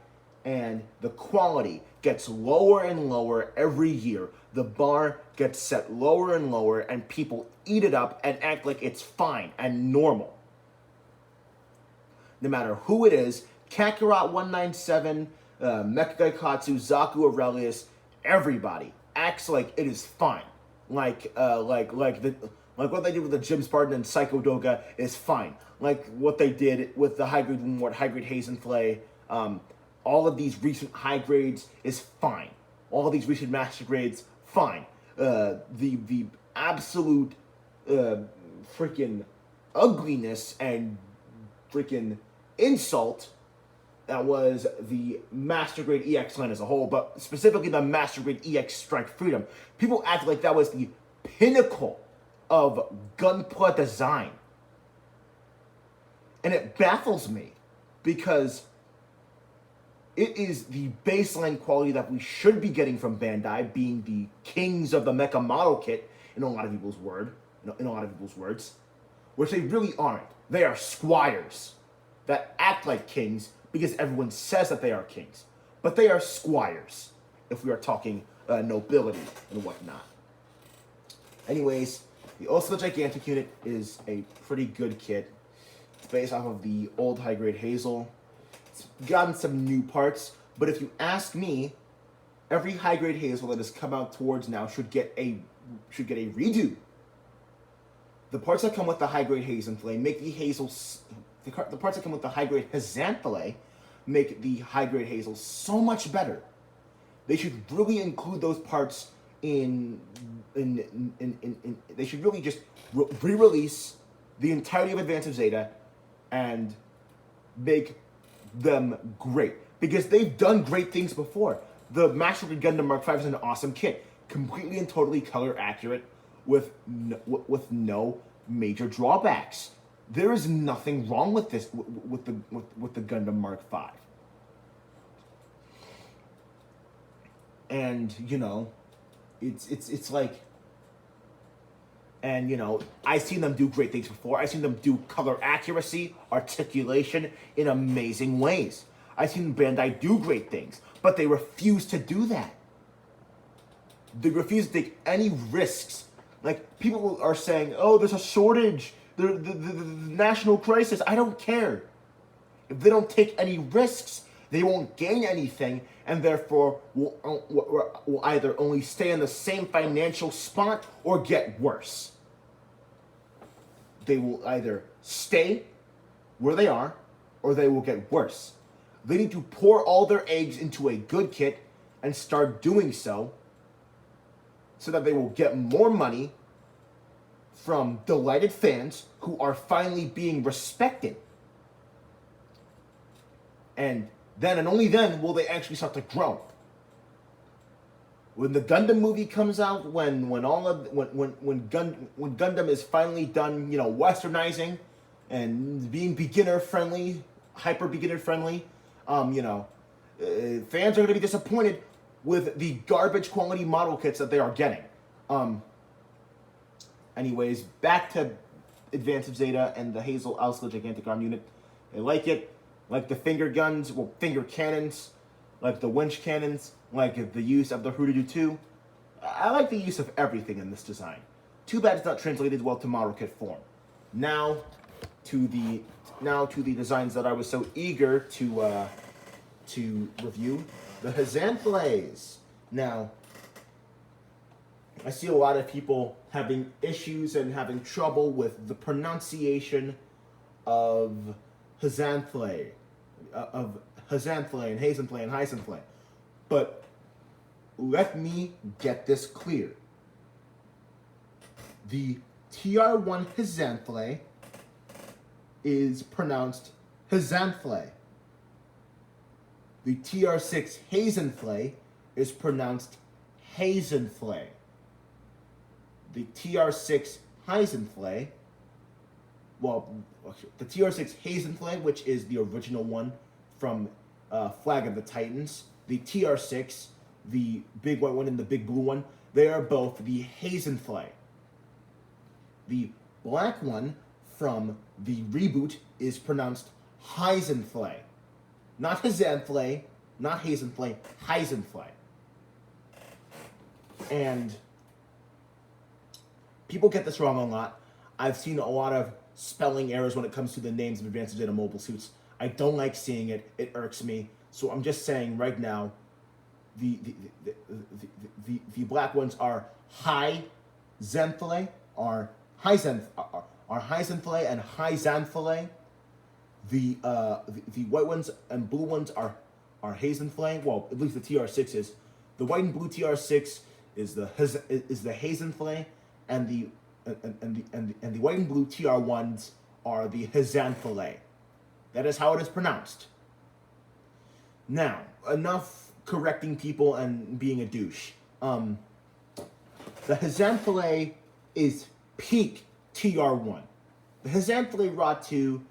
and the quality gets lower and lower every year. The bar gets set lower and lower, and people eat it up and act like it's fine and normal. No matter who it is, Kakarot 197, Mecha Gaikatsu, Zaku Aurelius, everybody acts like it is fine. Like what they did with the Jim Spartan and Psycho Doga is fine. Like what they did with the high grade Moonward, high grade Hazenflay, all of these recent high grades is fine. All of these recent master grades, fine. The absolute freaking ugliness and freaking insult that was the Master Grade EX line as a whole, but specifically the Master Grade EX Strike Freedom. People act like that was the pinnacle of Gunpla design. And it baffles me because it is the baseline quality that we should be getting from Bandai, being the kings of the mecha model kit, in a lot of people's words, which they really aren't. They are squires that act like kings because everyone says that they are kings. But they are squires, if we are talking nobility and whatnot. Anyways, the also the Gigantic unit is a pretty good kit. It's based off of the old high-grade Hazel. It's gotten some new parts, but if you ask me, every high-grade Hazel that has come out towards now should get a redo. The parts that come with the high-grade Hazenflay make the Hazel... The parts that come with the high-grade Hazanthale make the high-grade Hazel so much better. They should really include those parts in they should really just re-release the entirety of Advance of Zeta and make them great. Because they've done great things before. The Master Grade Gundam Mark V is an awesome kit. Completely and totally color accurate with no major drawbacks. There is nothing wrong with this with the Gundam Mark V. And it's like, and I've seen them do great things before. I've seen them do color accuracy, articulation in amazing ways. I've seen Bandai do great things, but they refuse to do that. They refuse to take any risks. Like, people are saying, oh, there's a shortage. The national crisis. I don't care. If they don't take any risks, they won't gain anything, and therefore will either only stay in the same financial spot or get worse. They will either stay where they are, or they will get worse. They need to pour all their eggs into a good kit and start doing so that they will get more money from delighted fans who are finally being respected. And then and only then will they actually start to grow. When the Gundam movie comes out, when Gundam is finally done, westernizing and being beginner friendly, hyper beginner friendly, fans are going to be disappointed with the garbage quality model kits that they are getting. Anyways, back to Advance of Zeta and the Hazel Alcela Gigantic Arm unit. They like it. Like the finger guns, finger cannons, like the winch cannons, like the use of the Hurudu 2. I like the use of everything in this design. Too bad it's not translated well to model kit form. Now to the designs that I was so eager to review, the Hazanthales. Now, I see a lot of people having issues and having trouble with the pronunciation of Hazanthale, and Hazenflay. But let me get this clear. The TR1 Hazanthale is pronounced Hazanthale. The TR6 Hazenflay is pronounced Hazenflay. The TR6 Hazenflay well, the TR6 Hazenflay, which is the original one from Flag of the Titans. The TR6, the big white one and the big blue one, they are both the Hazenflay. The black one from the reboot is pronounced Heisenflay. Not Hazanflay, not Hazenflay, Heisenflay. And people get this wrong a lot. I've seen a lot of spelling errors when it comes to the names of Advanced Zeta mobile suits. I don't like seeing it. It irks me. So I'm just saying right now, the black ones are Heisenflay, are Heisenflay and Heisenflay. The white ones and blue ones are Hazenflay. Well, at least the TR6 is. The white and blue TR6 is the Hazenflay, and the white and blue TR1s are the Hazanflay. That is how it is pronounced. Now, enough correcting people and being a douche. The Hazanflay is peak TR1. The Hazanflay Raw 2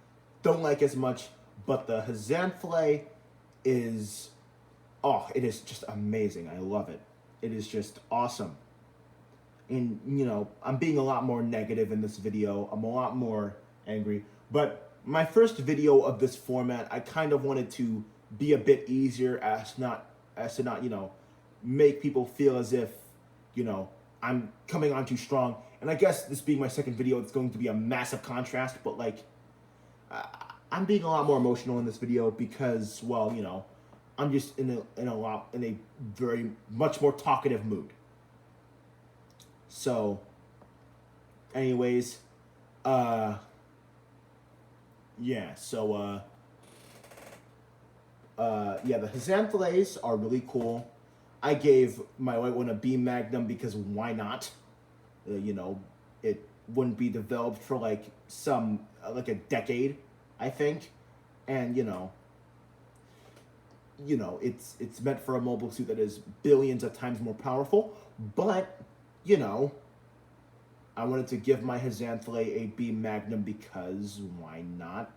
don't like as much, but the Hazanflay is, it is just amazing. I love it. It is just awesome. And, you know, I'm being a lot more negative in this video. I'm a lot more angry. But my first video of this format, I kind of wanted to be a bit easier as to not, you know, make people feel as if, you know, I'm coming on too strong. And I guess this being my second video, it's going to be a massive contrast, but like, I'm being a lot more emotional in this video because, well, you know, I'm just in a very much more talkative mood. So, anyways, yeah, so, yeah, the Hazanflays are really cool. I gave my white one a B Magnum because why not? You know, it wouldn't be developed for like a decade, I think, and you know, it's meant for a mobile suit that is billions of times more powerful. But you know, I wanted to give my Hazanflay a B Magnum because why not?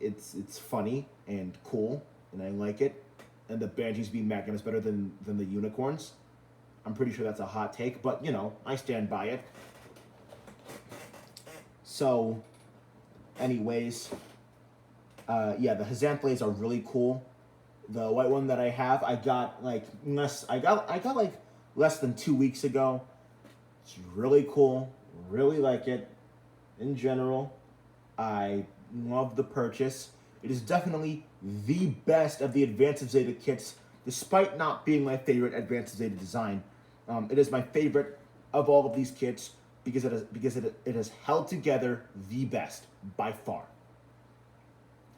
It's funny and cool, and I like it. And the Banshee's B Magnum is better than the Unicorns. I'm pretty sure that's a hot take, but you know, I stand by it. So, anyways, yeah, the Hazanflays are really cool. The white one that I have, I got like less than 2 weeks ago. It's really cool. Really like it. In general, I love the purchase. It is definitely the best of the Advanced Zeta kits, despite not being my favorite Advanced Zeta design. It is my favorite of all of these kits because it has held together the best by far.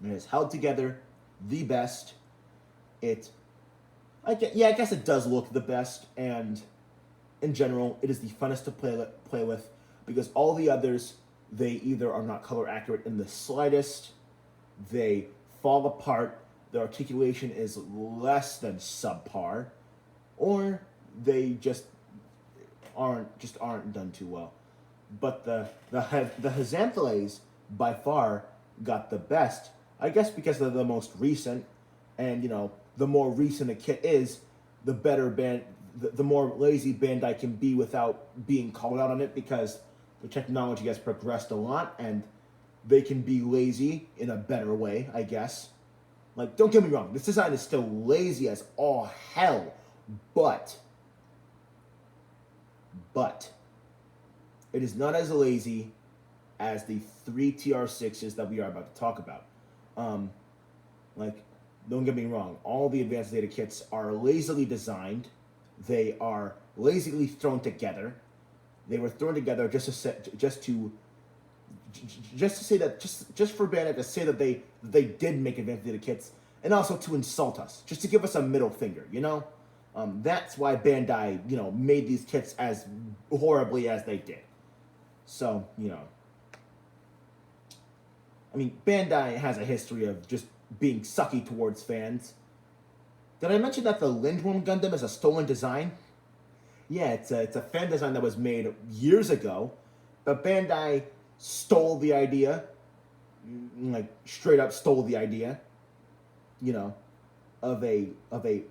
It has held together the best. I guess it does look the best, and in general, it is the funnest to play with because all the others, they either are not color accurate in the slightest, they fall apart, the articulation is less than subpar, or they just aren't done too well. But the Hazanflays by far got the best, I guess because they're the most recent, and you know, the more recent a kit is, the better the more lazy Bandai can be without being called out on it, because the technology has progressed a lot and they can be lazy in a better way, I guess. Like, don't get me wrong, this design is still lazy as all hell, but it is not as lazy as the 3 TR6s that we are about to talk about. Like, don't get me wrong, all the Advanced Zeta kits are lazily designed. They are lazily thrown together. They were thrown together just for Bandai to say that they did make Advanced Zeta kits, and also to insult us, just to give us a middle finger, you know? That's why Bandai, you know, made these kits as horribly as they did. So, you know, I mean, Bandai has a history of just being sucky towards fans. Did I mention that the Lindworm Gundam is a stolen design? Yeah, it's a fan design that was made years ago, but Bandai stole the idea, like straight up stole the idea, you know, of a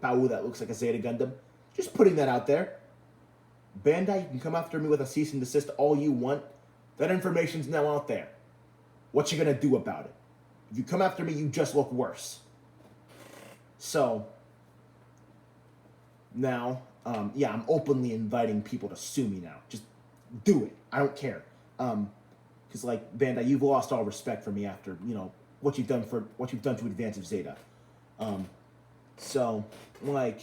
Bau that looks like a Zeta Gundam. Just putting that out there. Bandai, you can come after me with a cease and desist all you want. That information's now out there. What you gonna do about it? If you come after me, you just look worse. So now, yeah, I'm openly inviting people to sue me now. Just do it. I don't care. Because like Bandai, you've lost all respect for me after what you've done to Advance of Zeta. So like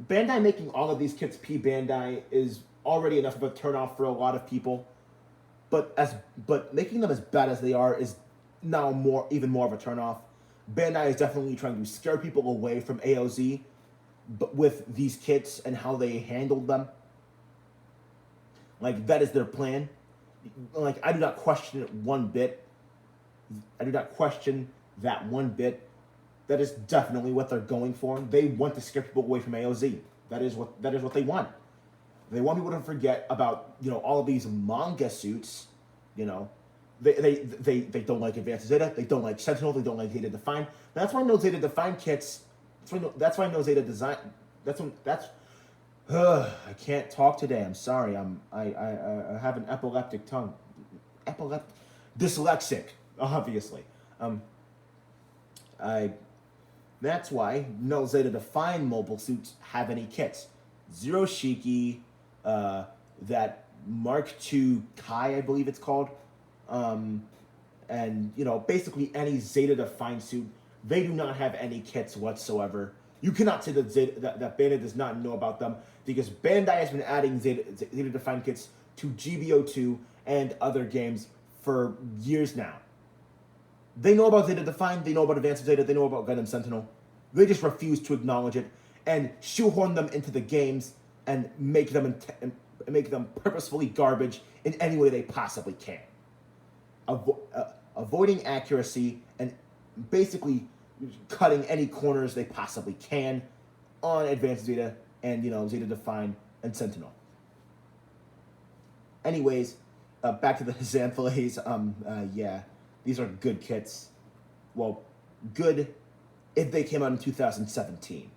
Bandai making all of these kits P Bandai is already enough of a turnoff for a lot of people. But making them as bad as they are is now even more of a turnoff. Bandai is definitely trying to scare people away from AOZ, but with these kits and how they handled them. Like that is their plan. Like I do not question it one bit. I do not question that one bit. That is definitely what they're going for. They want to scare people away from AOZ. That is what they want. They want people to forget about all of these manga suits. They don't like Advanced Zeta. They don't like Sentinel. They don't like Zeta Define. That's why no Zeta Define kits. That's why no Zeta Design. I can't talk today. I'm sorry. I have an epileptic tongue. Dyslexic, obviously. That's why no Zeta Define mobile suits have any kits. Zero Shiki, that Mark II Kai, I believe it's called, and basically any Zeta Define suit, they do not have any kits whatsoever. You cannot say that Bandai does not know about them because Bandai has been adding Zeta Define kits to GBO2 and other games for years now. They know about Zeta Define, they know about Advanced Zeta, they know about Gundam Sentinel. They just refuse to acknowledge it and shoehorn them into the games and make them purposefully garbage in any way they possibly can. Avoiding accuracy and basically cutting any corners they possibly can on Advanced Zeta and Zeta Define and Sentinel. Anyways, back to the Xanthales. Yeah, these are good kits. Well, good if they came out in 2017.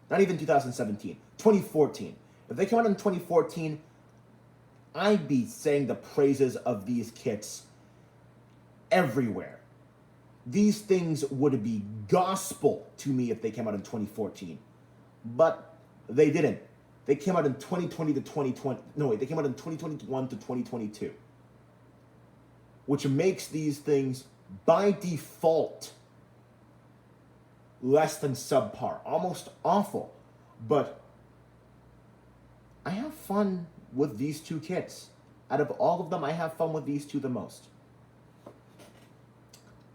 Not even 2017, 2014. If they came out in 2014, I'd be saying the praises of these kits everywhere. These things would be gospel to me if they came out in 2014. But they didn't. They came out in 2020 to 2020. No, wait, they came out in 2021 to 2022. Which makes these things, by default, less than subpar. Almost awful. But I have fun with these two kits. Out of all of them, I have fun with these two the most.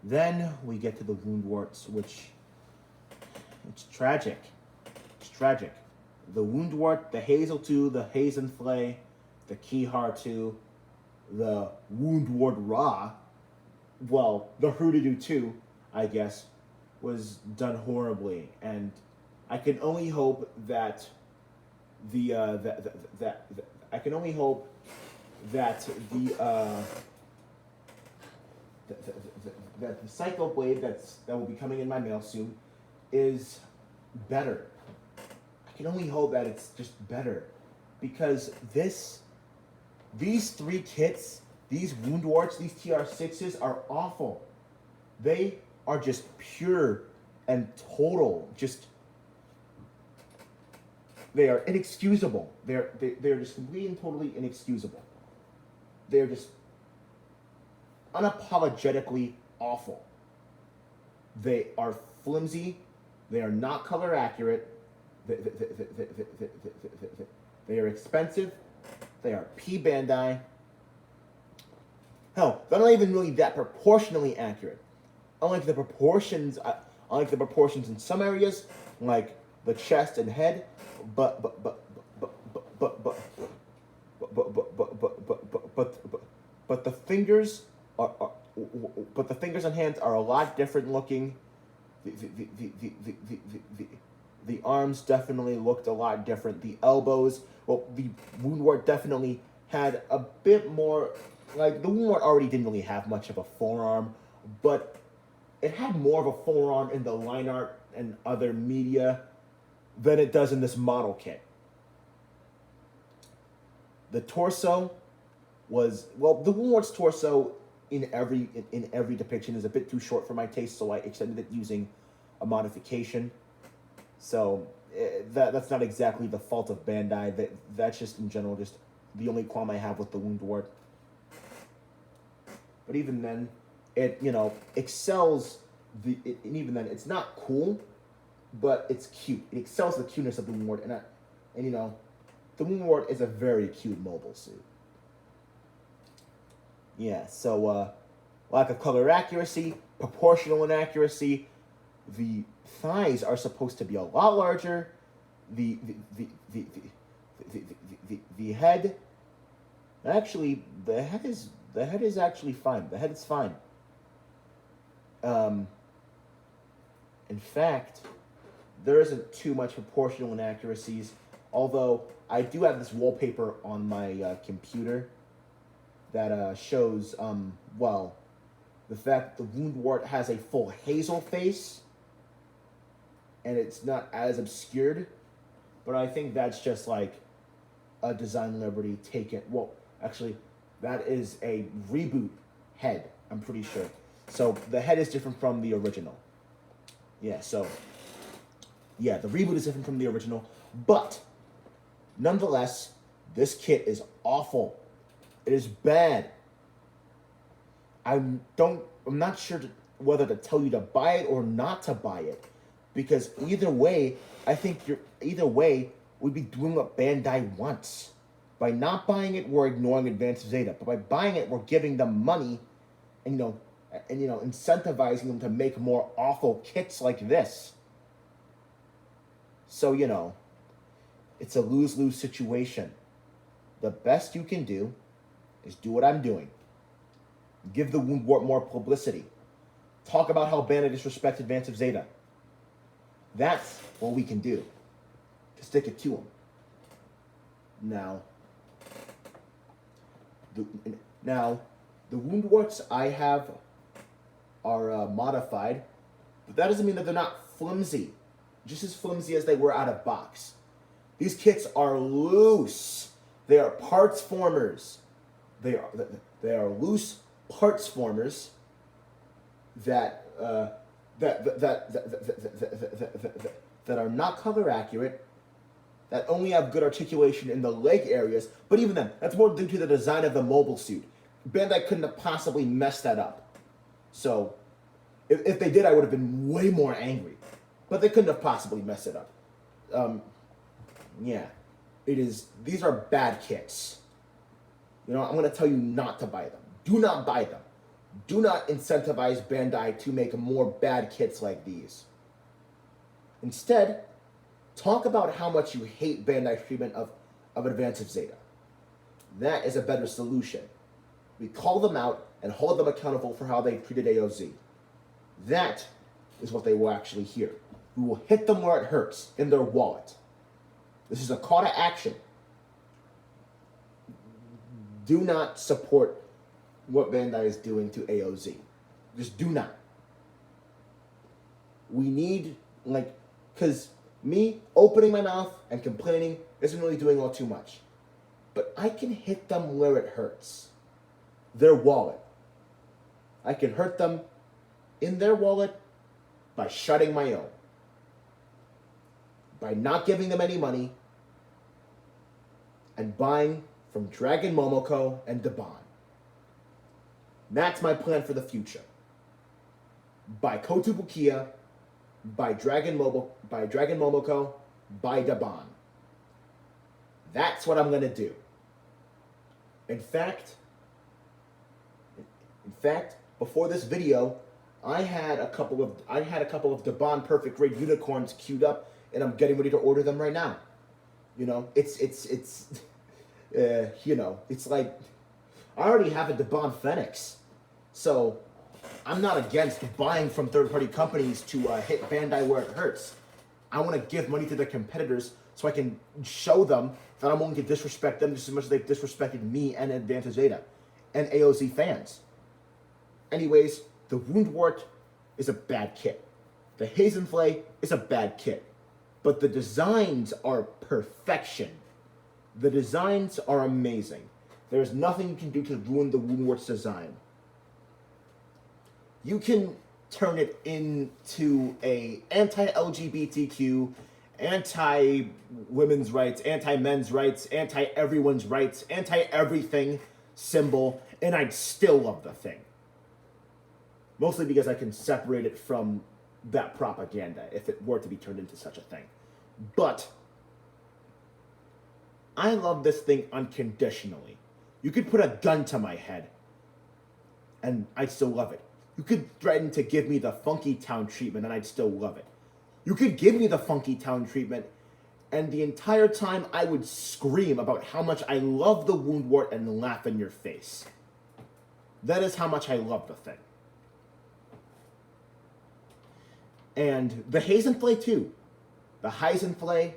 Then we get to the wound warts, which it's tragic. It's tragic. The wound wart, the Hazel 2, the Hazenflay, the Kihar 2, the wound wart Ra, well, the Hrudidu 2, I guess, was done horribly, and I can only hope that that the Psycho Blade that will be coming in my mail soon is better. I can only hope that it's just better, because these three kits, these wound warts, these TR6s are awful. They are just pure and total. They are inexcusable. They're just completely and totally inexcusable. They're just unapologetically awful. They are flimsy. They are not color accurate. They are expensive. They are P Bandai. Hell, they're not even really that proportionally accurate. Unlike the proportions in some areas, like the chest and head, but the fingers but the fingers and hands are a lot different looking. The arms definitely looked a lot different. The elbows, well, the wound wart definitely had a bit more like the Wound already didn't really have much of a forearm, but it had more of a forearm in the line art and other media than it does in this model kit. The torso was, well, the Wound's torso in every depiction is a bit too short for my taste, so I extended it using a modification. So that's not exactly the fault of Bandai. That's just in general just the only qualm I have with the Wound Wart. But even then, it excels and even then it's not cool, but it's cute. It excels the cuteness of the Wound Wart, and the Wound Wart is a very cute mobile suit. Yeah, so lack of color accuracy, proportional inaccuracy. The thighs are supposed to be a lot larger. The head, actually, the head is actually fine. The head is fine. In fact, there isn't too much proportional inaccuracies. Although I do have this wallpaper on my computer that shows the fact that the Wound Wart has a full hazel face, and it's not as obscured, but I think that's just like a design liberty taken. Well, actually, that is a reboot head, I'm pretty sure. So the head is different from the original. Yeah, so yeah, the reboot is different from the original, but nonetheless, this kit is awful. It is bad. I'm not sure whether to tell you to buy it or not to buy it, because either way, I think we'd be doing what Bandai wants. By not buying it, we're ignoring Advanced Zeta, but by buying it, we're giving them money, and incentivizing them to make more awful kits like this. So it's a lose-lose situation. The best you can do is do what I'm doing. Give the Wound Wart more publicity. Talk about how Bandai disrespects Advance of Zeta. That's what we can do to stick it to them. Now, the Wound Warts I have are modified, but that doesn't mean that they're not flimsy. Just as flimsy as they were out of box. These kits are loose. They are parts formers. They are loose parts formers that are not color accurate, that only have good articulation in the leg areas. But even then, that's more due to the design of the mobile suit. Bandai couldn't have possibly messed that up. So, if they did, I would have been way more angry. But they couldn't have possibly messed it up. Yeah, these are bad kits. I'm going to tell you not to buy them. Do not buy them. Do not incentivize Bandai to make more bad kits like these. Instead, talk about how much you hate Bandai's treatment of Advance of Zeta. That is a better solution. We call them out and hold them accountable for how they treated AOZ. That is what they will actually hear. We will hit them where it hurts, in their wallet. This is a call to action. Do not support what Bandai is doing to AOZ. Just do not. We need, because me opening my mouth and complaining isn't really doing all too much. But I can hit them where it hurts. Their wallet. I can hurt them in their wallet by shutting my own. By not giving them any money and buying from Dragon Momoko and Daban. That's my plan for the future. By Kotobukiya, by Dragon Momoko, by Daban. That's what I'm gonna do. In fact, before this video, I had a couple of Daban Perfect Grade unicorns queued up, and I'm getting ready to order them right now. It's like I already have a Daban Phoenix, so I'm not against buying from third-party companies to hit Bandai where it hurts. I want to give money to their competitors so I can show them that I'm willing to disrespect them just as much as they've disrespected me and Advance Zeta. and AOZ fans. Anyways, the Woundwort is a bad kit. The Hazenflay is a bad kit. But the designs are perfection. The designs are amazing. There's nothing you can do to ruin the Woundwort's design. You can turn it into a anti-LGBTQ, anti-women's rights, anti-men's rights, anti-everyone's rights, anti-everything symbol, and I'd still love the thing. Mostly because I can separate it from that propaganda if it were to be turned into such a thing. But I love this thing unconditionally. You could put a gun to my head and I'd still love it. You could threaten to give me the Funky Town treatment and I'd still love it. You could give me the Funky Town treatment and the entire time I would scream about how much I love the Woundwort and laugh in your face. That is how much I love the thing. And the Hazenflay too. The Hazenflay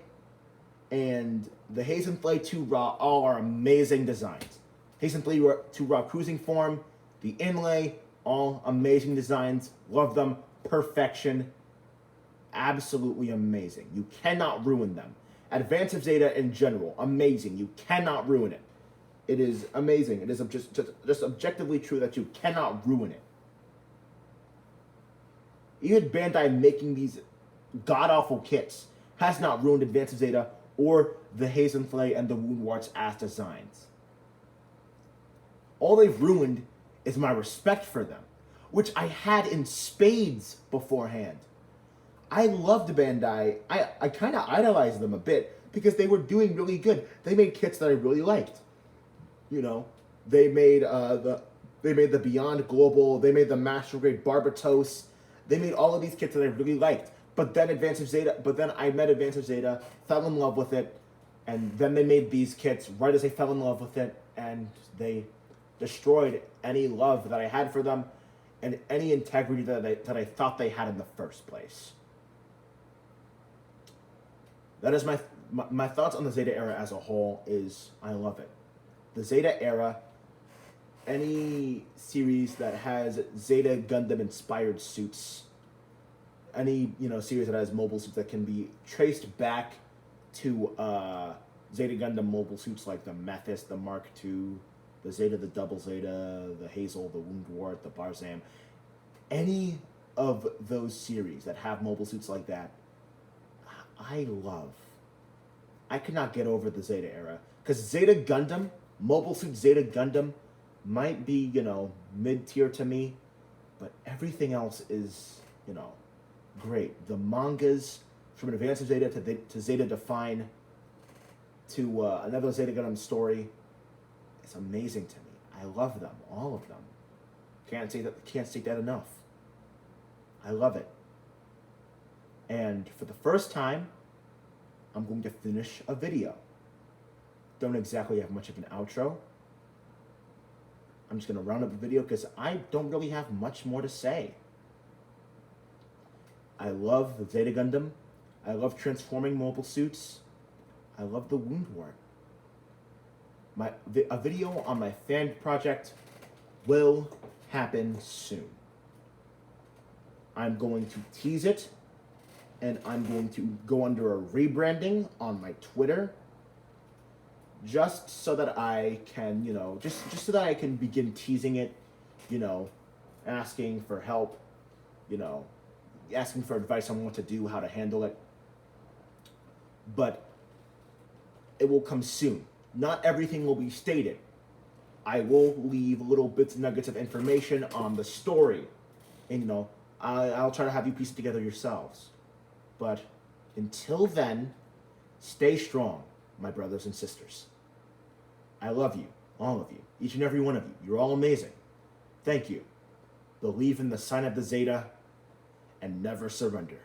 and the Hazenflay 2 Raw all are amazing designs. Hazenflay 2 Raw cruising form, the inlay, all amazing designs. Love them. Perfection. Absolutely amazing. You cannot ruin them. Advance of Zeta in general, amazing. You cannot ruin it. It is amazing. It is just objectively true that you cannot ruin it. Even Bandai making these god-awful kits has not ruined Advance of Zeta or the Hazenflay and the Woundwart's ass designs. All they've ruined is my respect for them, which I had in spades beforehand. I loved Bandai. I kind of idolized them a bit because they were doing really good. They made kits that I really liked. You know, they made the Beyond Global. They made the Master Grade Barbatos. They made all of these kits that I really liked. But then I met Advance of Zeta, fell in love with it, and then they made these kits right as I fell in love with it, and they destroyed any love that I had for them and any integrity that I thought they had in the first place. That is my thoughts on the Zeta era as a whole is I love it. The Zeta era, any series that has Zeta Gundam inspired suits, any series that has mobile suits that can be traced back to Zeta Gundam mobile suits like the Methis, the Mark II, the Zeta, the Double Zeta, the Hazel, the Woundwort, the Barzam, any of those series that have mobile suits like that, I love. I could not get over the Zeta era because Zeta Gundam, mobile suit Zeta Gundam, might be mid-tier to me, but everything else is great. The mangas from Advance of Zeta to Zeta Define to another Zeta Gundam story, it's amazing to me. I love them, all of them. Can't state that enough. I love it. And for the first time, I'm going to finish a video. Don't exactly have much of an outro. I'm just going to round up the video because I don't really have much more to say. I love the Zeta Gundam. I love transforming mobile suits. I love the Woundwort. A video on my fan project will happen soon. I'm going to tease it, and I'm going to go under a rebranding on my Twitter, just so that I can, just so that I can begin teasing it, asking for help, asking for advice on what to do, how to handle it. But it will come soon. Not everything will be stated. I will leave little bits and nuggets of information on the story, and I'll try to have you piece it together yourselves. But until then, stay strong, my brothers and sisters. I love you, all of you, each and every one of you. You're all amazing. Thank you. Believe in the sign of the Zeta and never surrender.